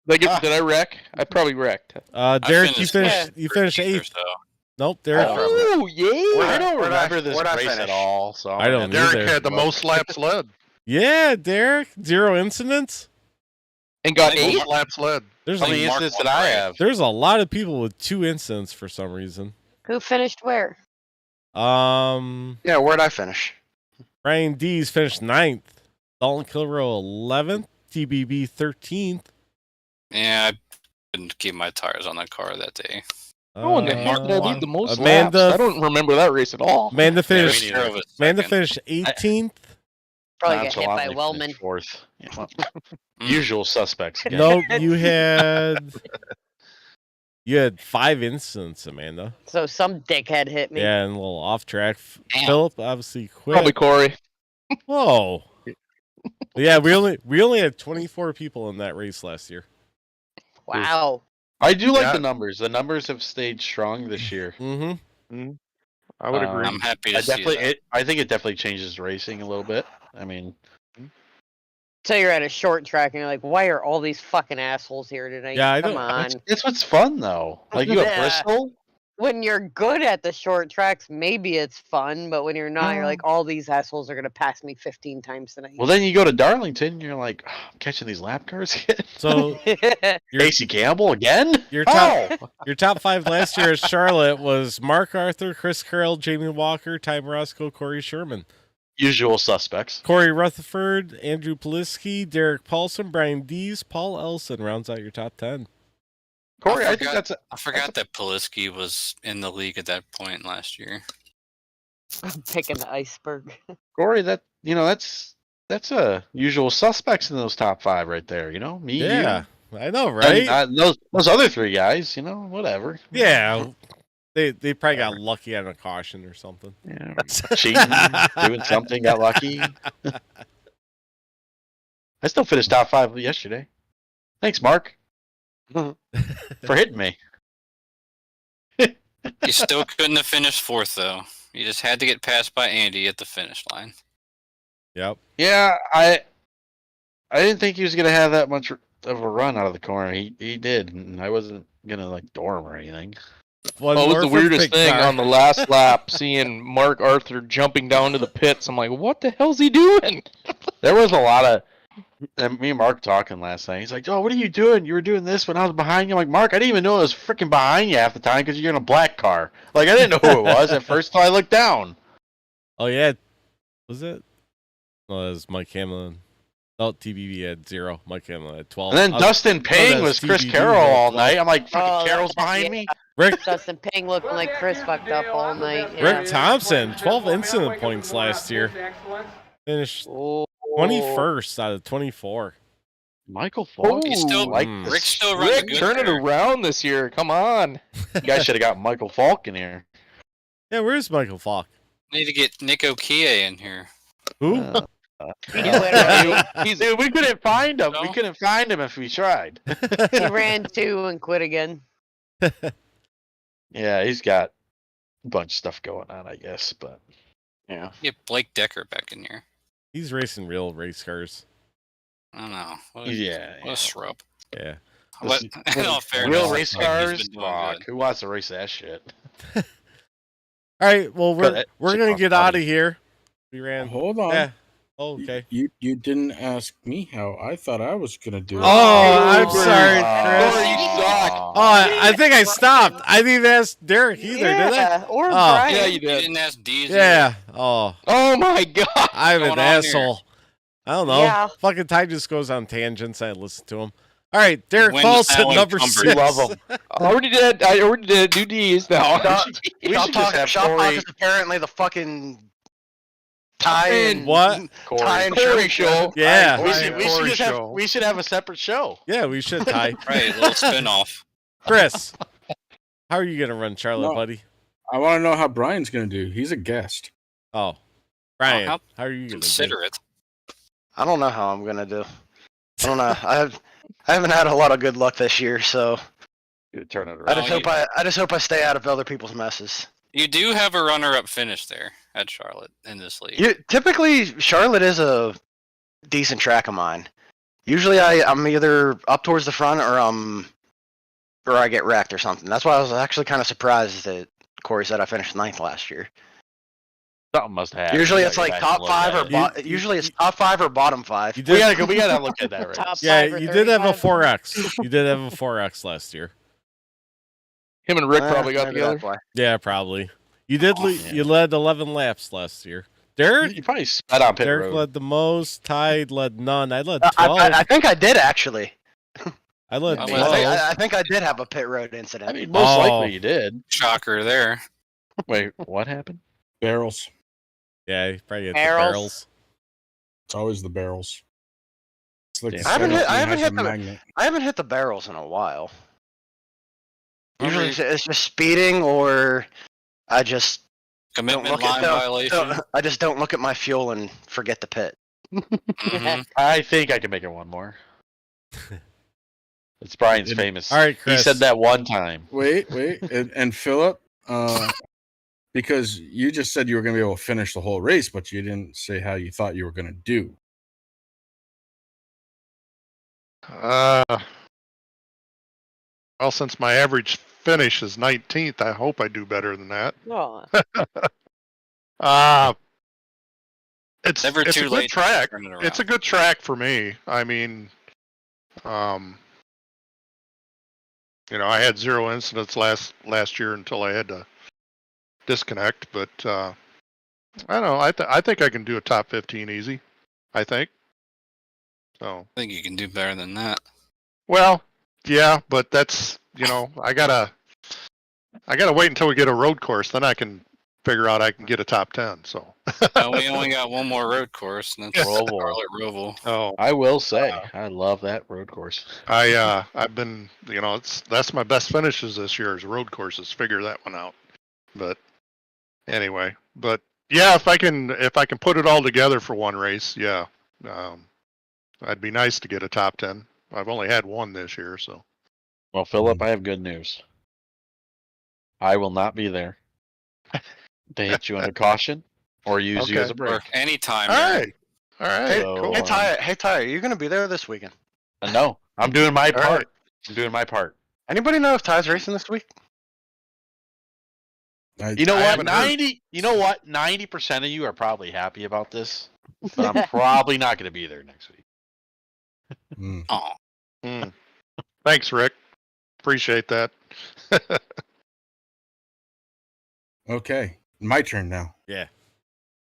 Did I wreck? I probably wrecked. Derek, you finished 8th. Nope, Derek. Oh, yeah! I don't remember this race at all. So I don't Derek either. had the most laps led. Yeah, Derek. 0 incidents. And got Most 8? laps led. There's How many incidents did I have? There's a lot of people with 2 incidents for some reason. Who finished where? Yeah, where'd I finish? Ryan Dees finished 9th. Dalton Kilrow 11th. TBB 13th. Yeah, I couldn't keep my tires on that car that day. Oh, and the heck did I lead the most Amanda, laps? I don't remember that race at all. Amanda finished. Yeah, Amanda finished 18th. Probably got hit by Wellman. 4th. Yeah. Usual suspects. Again. Nope, you had 5 incidents, Amanda. So some dickhead hit me. Yeah, and a little off track. Philip obviously quit. Probably Kory. Whoa. Yeah, we only had 24 people in that race last year. Wow. I do like the numbers. The numbers have stayed strong this year. Mm-hmm. I would agree. I'm happy to see that. I think it definitely changes racing a little bit. I mean, So you're at a short track and you're like, why are all these fucking assholes here tonight? Yeah, I Come don't- on. it's what's fun though. Like you got Yeah. Bristol. When you're good at the short tracks, maybe it's fun, but when you're not, you're like, all these assholes are gonna pass me 15 times tonight. Well, then you go to Darlington, and you're like, oh, I'm catching these lap cars again. So Casey Campbell again. Your top 5 last year at Charlotte was Mark Arthur, Chris Carroll, Jamie Walker, Ty Morosco, Kory Sherman. Usual suspects. Corey Rutherford, Andrew Poliski, Derek Paulson, Brian Dees, Paul Ellison rounds out your top 10. Corey, I forgot that Poliski was in the league at that point last year. I'm picking the iceberg. Corey, that's a usual suspects in those top 5 right there. You know, me. Yeah, you. I know, right? Those other 3 guys, you know, whatever. Yeah, they probably got lucky on a caution or something. Yeah, cheating, doing something, got lucky. I still finished top 5 yesterday. Thanks, Mark, for hitting me. You still couldn't have finished 4th though. You just had to get passed by Andy at the finish line. Yep. Yeah, I didn't think he was gonna have that much of a run out of the corner. He did, and I wasn't gonna like dorm or anything. One Well, it was more the for weirdest Big thing Car. on the last lap, seeing Mark Arthur jumping down to the pits. I'm like, what the hell's he doing? There was a lot of me and Mark talking last night. He's like, "Oh, what are you doing? You were doing this when I was behind you." I'm like, "Mark, I didn't even know I was freaking behind you half the time because you're in a black car. Like, I didn't know who it was at first until I looked down." Oh yeah, was it? No, it was Mike Hamlin. Oh, TBB had 0. Mike Hamlin had 12. And then Dustin Payne that's was Chris TBB Carroll had all 12. night. I'm like, "Freaking Oh, Carroll's behind me." Rick Dustin Payne looking like Chris fucked up all night. Yeah. Rick Thompson, 12 incident points last year. Finished 21st out of 24. Michael Falk. He's still Rick's still running Rick, good. turn it there. around this year. Come on. You guys should have got Michael Falk in here. Yeah, where's Michael Falk? Need to get Nick Okie in here. Who? Dude, we couldn't find him. We couldn't find him if we tried. He ran 2 and quit again. Yeah, he's got a bunch of stuff going on, I guess. But yeah, Get Blake Decker back in here. He's racing real race cars. I don't know. What a shrub. Yeah. What? In all fairness, real race he's cars. been doing Fuck, good. who wants to race that shit? All right, well we're But gonna get out of here. We ran. Hold on. Yeah. Oh, okay. You didn't ask me how I thought I was gonna do it. Oh, I'm sorry, Chris. Corey, you suck. Oh, I think I stopped. I didn't even ask Derek either, did I? Yeah, or Oh. Brian. Yeah, you You did. didn't ask Deezy. Yeah. Oh, Oh my god. I'm an going on here? asshole. I don't know. Yeah. Fucking Ty just goes on tangents. I listen to him. All right, Derek Win Paulson, Alan number Cumber. 6. Love him. I already did. New D's now. We should just have Shop Talk Corey. is apparently the fucking Ty and What? Ty and Corey Sherman show. Yeah. We Corey should just have. show. We should have a separate show. Yeah, we should, Ty. Right, a little spin-off. Chris, how are you going to run Charlotte, No. buddy? I want to know how Brian's gonna do. He's a guest. Oh, Brian, how how are you going to do? Consider it. I don't know how I'm gonna do. I don't know. I haven't had a lot of good luck this year, so Turn it I around. just hope I stay out of other people's messes. You do have a runner-up finish there at Charlotte in this league. Typically, Charlotte is a decent track of mine. Usually, I'm either up towards the front or I get wrecked or something. That's why I was actually kind of surprised that Kory said I finished 9th last year. Something must have. Usually, it's like top 5 or usually it's top 5 or bottom 5. You We did, gotta look at that, right? Top yeah, 5 or you did have a 35. 4X. You did have a 4X last year. Him and Rick probably got Maybe together. that's why. Yeah, probably. You did. yeah. You led 11 laps last year. Derek, You probably spat on pit Derek road. led the most. Ty led none. I led 12. I think I did actually. I led I 12. led- I think I did have a pit road incident. I mean, most Oh. likely you did. Shocker there. Wait, what happened? Barrels. Yeah, you probably hit Barrels. the barrels. It's always the barrels. It's like Yeah. the I haven't hit- Seattle I haven't team hit has a the- magnet. I haven't hit the barrels in a while. Remember- Usually it's just speeding, or I just don't Commitment look line at violation. I just don't look at my fuel and forget the pit. Mhm. I think I can make it one more. It's Brian's famous. All right, He Chris. said that one time. Wait, and Philip, because you just said you were going to be able to finish the whole race, but you didn't say how you thought you were going to do. Well, since my average finish is 19th, I hope I do better than that. Oh, It's Never it's too a late good to track. turn it around. It's a good track for me. I mean, I had 0 incidents last year until I had to disconnect. But I don't know. I think I can do a top 15 easy. I think. So I think you can do better than that. well, yeah, but that's I gotta wait until we get a road course, then I can figure out I can get a top 10. So We only got one more road course, and that's Roval. Charlotte Roval. oh, I will say, I love that road course. I've been that's my best finishes this year is road courses. Figure that one out. But anyway, yeah, if I can put it all together for one race, yeah, I'd be nice to get a top 10. I've only had one this year, so Well, Philip, I have good news. I will not be there to hit you under caution or use you Okay. as a break. Or anytime. all Eric. right, all right, Hey, So, cool. Ty, are you gonna be there this weekend? No, I'm doing my All part. right. I'm doing my part. Anybody know if Ty's racing this week? You know I what? haven't heard. 90% of you are probably happy about this, but I'm probably not going to be there next week. Mm. Aw. Thanks, Rick. Appreciate that. Okay, my turn now. Yeah.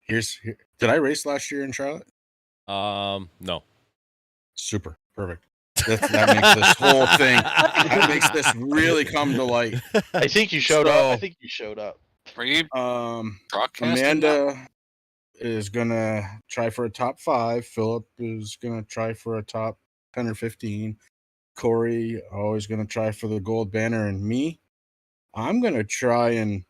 Did I race last year in Charlotte? No. Super. Perfect. That makes this whole thing. That makes this really come to light. I think you showed So- up. I think you showed up. Were you broadcasting? Amanda is gonna try for a top 5. Philip is gonna try for a top 10 or 15. Kory always gonna try for the gold banner, and me, I'm gonna try and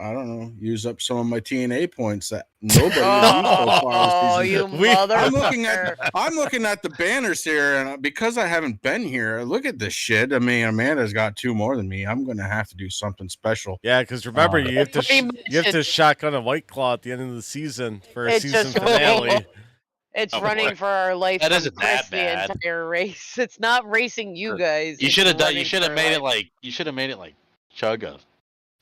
I don't know, use up some of my T&A points that nobody has used so far Oh, this you season. motherfucker. I'm looking at the banners here, and because I haven't been here, look at this shit. I mean, Amanda's got 2 more than me. I'm gonna have to do something special. Yeah, because remember, you have to Pretty much you have to it's- shotgun a White Claw at the end of the season for a It's season just finale. It's Oh, running boy. for our life That from isn't Chris that the bad. entire race. It's not racing you guys. You it's should have done. running You should for have made it life. like. You should have made it like chug a.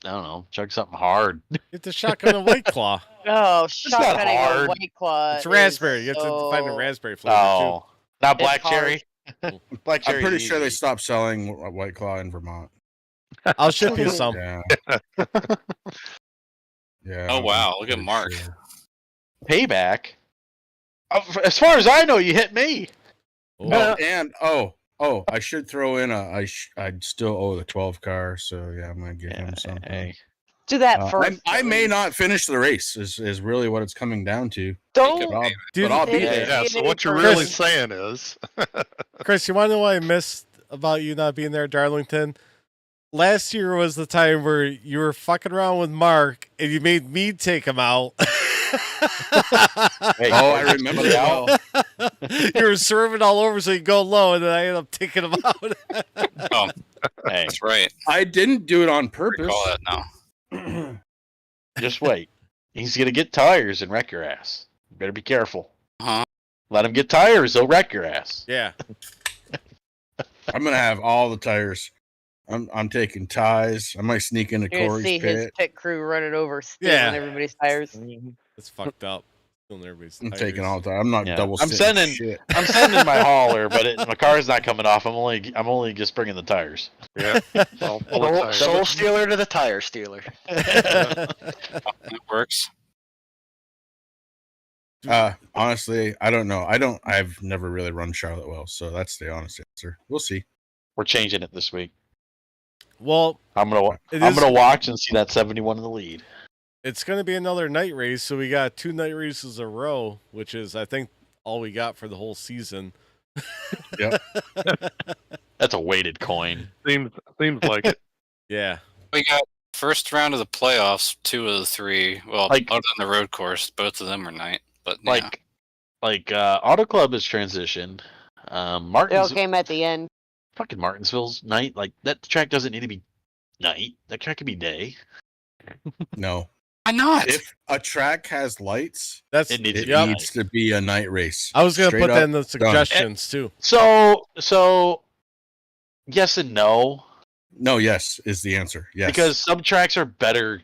I don't know. Chug something hard. You have to shotgun a White Claw. Oh, not shotgunning a hard. White Claw. It's raspberry. You have to find a raspberry flavor too. Not black It's hard. cherry. Black I'm cherry. pretty sure they stopped selling White Claw in Vermont. I'll ship you some. Yeah. Yeah. Oh I'm wow! Look at pretty Mark. sure. Payback. As far as I know, you hit me. Oh, and I should throw in I'd still owe the 12 car, so yeah, I'm gonna give him something. Do that first. I may not finish the race. Is really what it's coming down to. Don't. But I'll be there. Yeah, so what you're really saying is... Chris, you want to know what I missed about you not being there at Darlington? Last year was the time where you were fucking around with Mark and you made me take him out. I remember that. You were serving all over so you go low, and then I ended up taking him out. Oh, that's right. I didn't do it on purpose. Recall that now. Just wait. He's gonna get tires and wreck your ass. You better be careful. Let him get tires; he'll wreck your ass. Yeah. I'm gonna have all the tires. I'm taking ties. I might sneak into You're gonna Kory's see his pit. pit crew running over, stealing everybody's tires. It's fucked up. Stealing everybody's I'm tires. taking all the time. I'm not double. I'm sending. Shit. I'm sending my hauler, but my car's not coming off. I'm only just bringing the tires. Yeah. Soul stealer to the tire stealer. It works. Honestly, I don't know. I've never really run Charlotte well, so that's the honest answer. We'll see. We're changing it this week. Well, I'm gonna watch and see that 71 in the lead. It's gonna be another night race, so we got 2 night races in a row, which is I think all we got for the whole season. Yep. That's a weighted coin. Seems like it. Yeah. We got first round of the playoffs. 2 of the 3. Well, other than the road course, both of them are night. But Auto Club has transitioned. They all Martins came at the end. fucking Martinsville's night. Like that track doesn't need to be night. That track could be day. No. Why not? If a track has lights, It needs to be a night race. I was gonna Straight put that up, in the done. suggestions too. So yes and no. No, yes is the answer. Yes. Because some tracks are better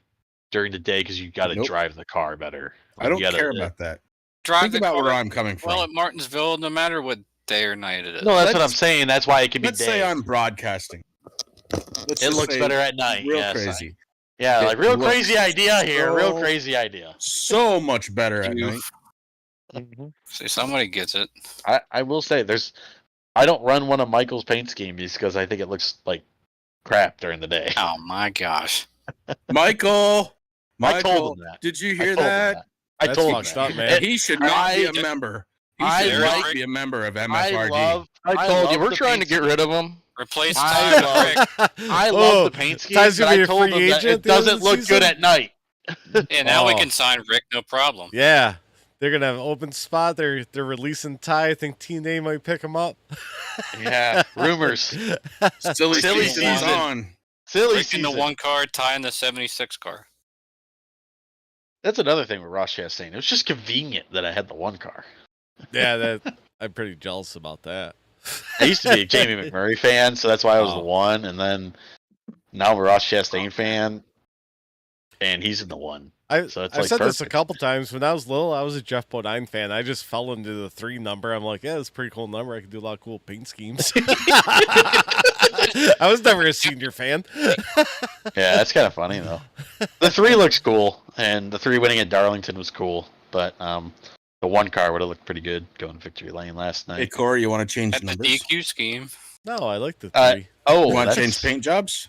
during the day because you got to drive the car better. I don't care about that. Drive Think the about car where I'm coming from. Well, at Martinsville, no matter what day or night it is. No, that's what I'm saying. That's why it can be Let's day. say I'm broadcasting. It looks better at night. Real yes, crazy. Yeah, It like real looks crazy idea here. Real so- crazy idea. So much better at night. See, somebody gets it. I will say I don't run one of Michael's paint schemes because I think it looks like crap during the day. Oh my gosh. Michael, I told him that. Did you I hear told him that? I That's told him fucked that. up, man. He should not be a member. He should not be a member of MFRD. I told you we're trying to get rid of him. Replace I Ty love, with Rick. I Oh, love the paint scheme, Ty's but gonna be I a told free him that agent it at the end of doesn't the look season? good at night. And now we Oh. can sign Rick, no problem. Yeah. They're gonna have an open spot. They're releasing Ty. I think T&A might pick him up. Yeah, rumors. Silly Silly season's season. on. Silly Rick in the season. 1 car, Ty in the 76 car. That's another thing with Ross Chastain. It was just convenient that I had the 1 car. Yeah, I'm pretty jealous about that. I used to be a Jamie McMurray fan, so that's why I was the 1, and then now I'm a Ross Chastain fan, and he's in the 1. So it's I've like said this a perfect. couple times. When I was little, I was a Jeff Bodine fan. I just fell into the 3 number. I'm like, yeah, that's a pretty cool number. I could do a lot of cool paint schemes. I was never a senior fan. Yeah, that's kind of funny though. The 3 looks cool, and the 3 winning at Darlington was cool, but the 1 car would have looked pretty good going victory lane last night. Hey, Kory, you want to change At the numbers? DQ scheme. No, I like the 3. You want to that's- change paint jobs?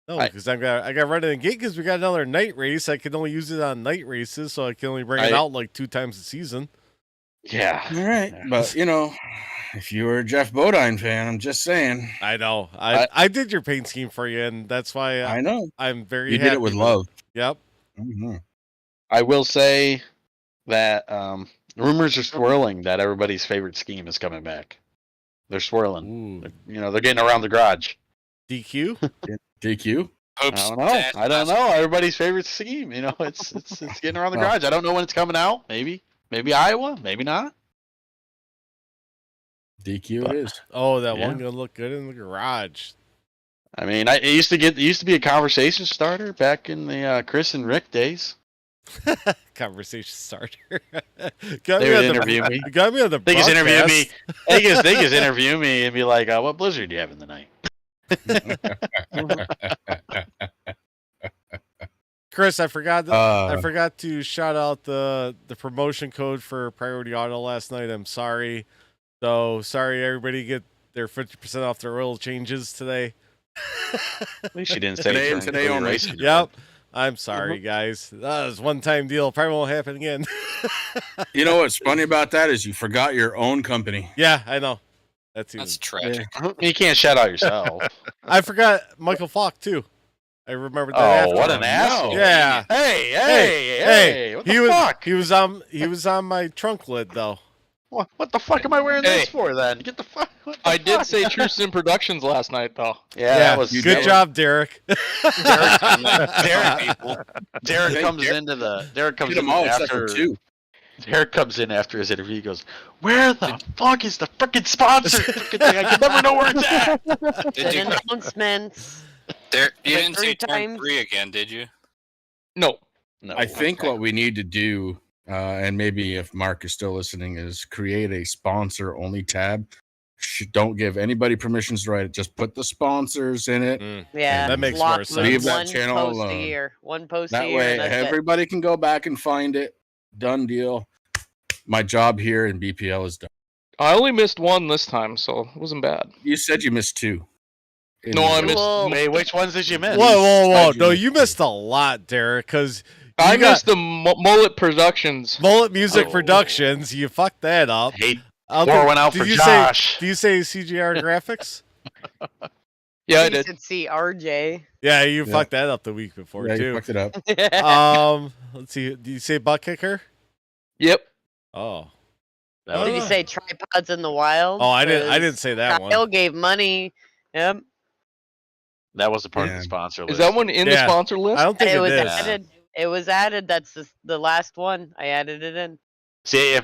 No, because I got running the gate because we got another night race. I can only use it on night races, so I can only bring it out like 2 times a season. Yeah. All right. But, if you were a Jeff Bodine fan, I'm just saying. I know. I did your paint scheme for you, and that's why I know. I'm very You happy did it with love. Yep. Mm-hmm. I will say that rumors are swirling that everybody's favorite scheme is coming back. They're swirling. They're getting around the garage. DQ? DQ? I don't know. Everybody's favorite scheme. It's getting around the garage. I don't know when it's coming out. Maybe Iowa. Maybe not. DQ it is. Oh, that Yeah. one gonna look good in the garage. I mean, it used to be a conversation starter back in the Chris and Rick days. Conversation starter. They would interview me. Got me on the They just interview me. broadcast. They just interview me and be like, "What blizzard do you have in the night?" Chris, I forgot to shout out the promotion code for Priority Auto last night. I'm sorry. So sorry everybody get their 50% off their oil changes today. At least you didn't say today only. Yep. I'm sorry, guys. That was a one-time deal. Probably won't happen again. You know what's funny about that is you forgot your own company. Yeah, I know. That's tragic. You can't shout out yourself. I forgot Michael Falk too. I remembered that. Oh, after. what an asshole! Yeah. Hey! What the fuck? He was on my trunk lid though. What the fuck am I wearing this for then? Get the fuck. I did say True Sin Productions last night though. Yeah, that was good job, Derek. Derek comes in after two. Derek comes in after his interview. He goes, "Where the fuck is the freaking sponsor? Frickin' thing? I can never know where it's at." Did you, Announcements. you didn't say turn times. 3 again, did you? No. I think what we need to do, and maybe if Mark is still listening, is create a sponsor-only tab. Don't give anybody permissions to write it. Just put the sponsors in it. Yeah, that makes more sense. Leave that one channel post alone. a year. One post That a year. way, and that's it. everybody can go back and find it. Done deal. My job here in BPL is done. I only missed one this time, so it wasn't bad. You said you missed 2. No, I missed. Hey, which ones did you miss? Whoa! No, you missed a lot, Derek. Because I missed the Mullet Productions. Mullet Music Productions. You fucked that up. Pour one out for Josh. Do you say CGR Graphics? Yeah, I You did. should see RJ. Yeah, you fucked that up the week before Yeah, too. you fucked it up. Let's see. Do you say butt kicker? Yep. Oh. Did you say tripods in the wild? Oh, I didn't say that one. Kyle gave money. Yep. That was a part of the sponsor list. Is that one in the sponsor list? I don't think it was is. added. It was added. That's the last one. I added it in. See,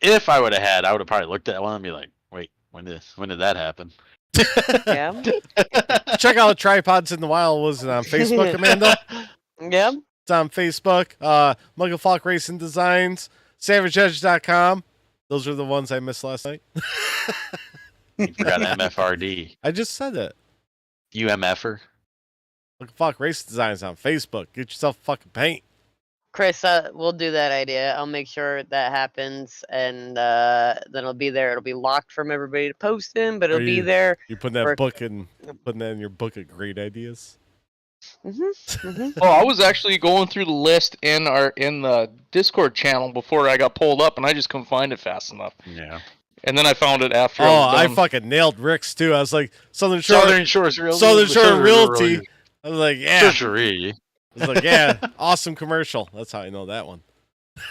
if I would have had, I would have probably looked at that one and be like, "Wait, when did that happen?" Yeah. Check out Tripods in the Wild. Was it on Facebook, Amanda? Yep. It's on Facebook. Michael Falk Racing Designs, SavageEdge.com. Those are the ones I missed last night. You forgot MFRD. I just said it. You MFer. Michael Falk Racing Designs on Facebook. Get yourself fucking paint. Chris, we'll do that idea. I'll make sure that happens, and then it'll be there. It'll be locked from everybody to post in, but it'll be there. You putting that putting that in your book of great ideas. Oh, I was actually going through the list in the Discord channel before I got pulled up, and I just couldn't find it fast enough. Yeah. And then I found it after. I fucking nailed Rick's too. I was like, Southern Shore Realty. I was like, yeah. I was like, yeah, awesome commercial. That's how I know that one.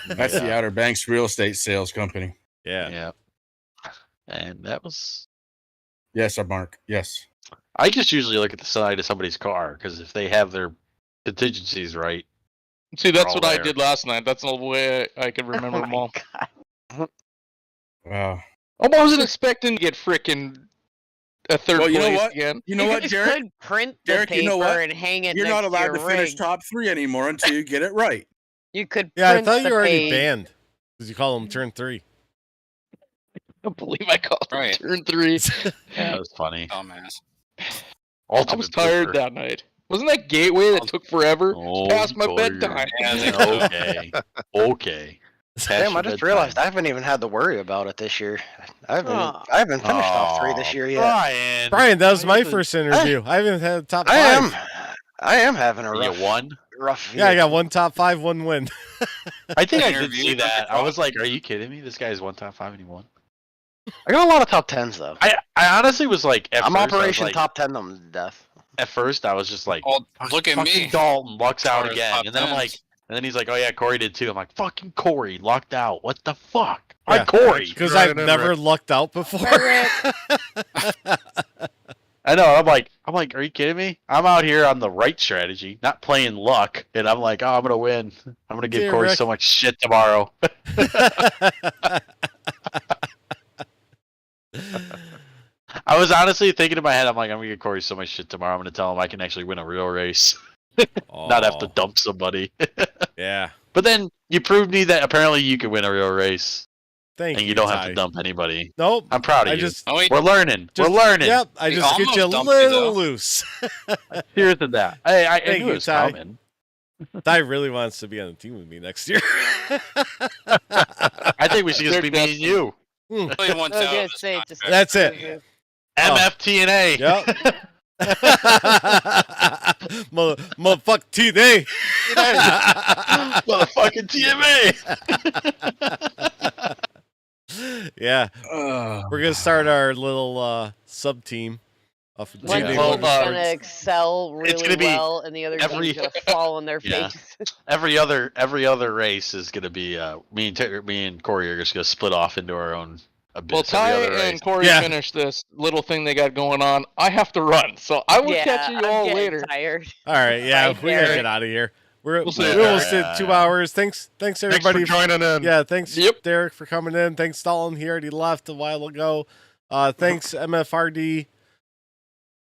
That's the Outer Banks Real Estate Sales Company. Yeah. Yeah. And that was. Yes, Mark. Yes. I just usually look at the side of somebody's car because if they have their contingencies right. See, that's what I did last night. That's the only way I could remember them all. Wow. I wasn't expecting to get frickin' a third place you know what? again. You know what, Derek? Could print the Derek, paper you know what? and hang it. You're next not allowed to your finish rig. top 3 anymore until you get it right. You could. Yeah, I print thought you the were already page. banned because you call them turn 3. I don't believe I called it turn 3. Yeah, that was funny. Dumbass. I was tired that night. Wasn't that gateway that took forever? Oh, Past my bedtime. Okay. Damn, I just realized I haven't even had to worry about it this year. I haven't finished off 3 this year yet. Brian, that was my first interview. I haven't had a top 5. I am having a You rough, won? rough Yeah, I got 1 top 5, 1 win. I think I did see that. I was like, are you kidding me? This guy's 1 top 5 and he won. I got a lot of top 10s though. I honestly was like, I'm Operation Top 10 them to death. At first, I was just like, look at me. Dalton lucks out As again. top And then I'm 10s. like, and then he's like, oh yeah, Kory did too. I'm like, fucking Kory lucked out. What the fuck? Yeah, I'm Kory. because I've never lucked out before. I know. I'm like, are you kidding me? I'm out here on the right strategy, not playing luck. And I'm like, oh, I'm gonna win. I'm gonna give Dear Kory Rick. so much shit tomorrow. I was honestly thinking in my head, I'm like, I'm gonna give Kory so much shit tomorrow. I'm gonna tell him I can actually win a real race, not have to dump somebody. Yeah. But then you proved me that apparently you can win a real race. Thank you. And you don't have Ty. to dump anybody. Nope. I'm proud of you. We're learning. We're learning. Yep. I just get you a little loose. Here's to that. I Thank knew you, it was Ty. coming. Ty really wants to be on the team with me next year. I think we should just be me and you. That's it. MFT&A. Yep. Motherfuck T&A. Motherfucking TMA. Yeah. We're going to start our little sub team. One team's gonna excel really well, and the other team's gonna fall on their face. Every other race is gonna be me and Kory are just gonna split off into our own. Well, Ty and Kory finish this little thing they got going on. I have to run, so I will catch you all later. Tired. All right, yeah, we gotta get out of here. We almost did 2 hours. Thanks everybody for joining in. Yeah, thanks Derek for coming in. Thanks Dalton. He already left a while ago. Thanks MFRD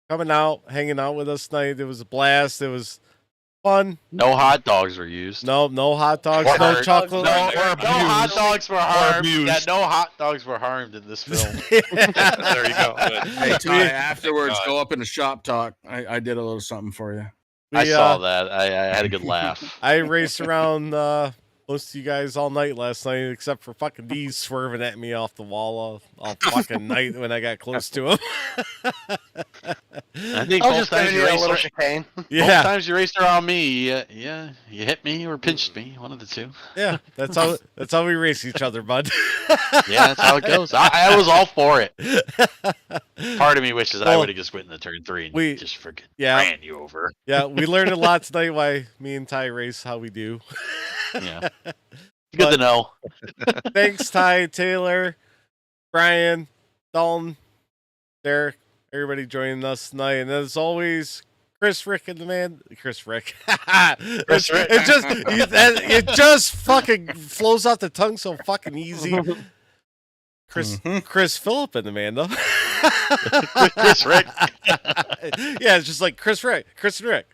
coming out, hanging out with us tonight. It was a blast. It was fun. No hot dogs were used. No hot dogs. No chocolate. No hot dogs were harmed. Yeah, no hot dogs were harmed in this film. There you go. Hey, Ty, afterwards, go up in the shop talk. I did a little something for you. I saw that. I had a good laugh. I raced around most of you guys all night last night, except for fucking D's swerving at me off the wall all fucking night when I got close to him. I think both times you raced chicane. Yeah. Both times you raced around me, you hit me or pinched me, one of the two. Yeah, that's how we race each other, bud. Yeah, that's how it goes. I was all for it. Part of me wishes I would have just went in the turn 3 and just freaking ran you over. Yeah, we learned a lot tonight why me and Ty race how we do. Yeah. Good to know. Thanks, Ty, Taylor, Brian, Dalton, Derek, everybody joining us tonight. And as always, Chris Rick and the man. Chris Rick. It just fucking flows off the tongue so fucking easy. Chris Phillip and the man, though. Chris Rick. Yeah, it's just like Chris Rick. Chris Rick.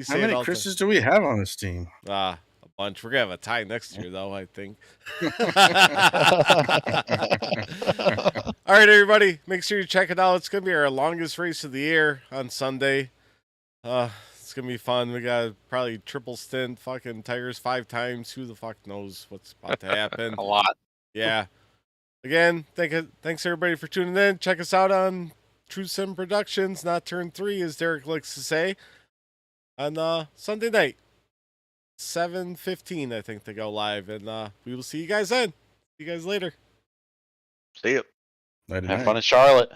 How many Chris's do we have on this team? A bunch. We're gonna have a tie next year, though, I think. All right, everybody, make sure you check it out. It's gonna be our longest race of the year on Sunday. It's gonna be fun. We got probably triple stint, fucking tires 5 times. Who the fuck knows what's about to happen? A lot. Yeah. Again, thanks everybody for tuning in. Check us out on True Sim Productions, not Turn 3, as Derek likes to say, on Sunday night. 7:15, I think, to go live, and we will see you guys then. See you guys later. See you. Have fun in Charlotte.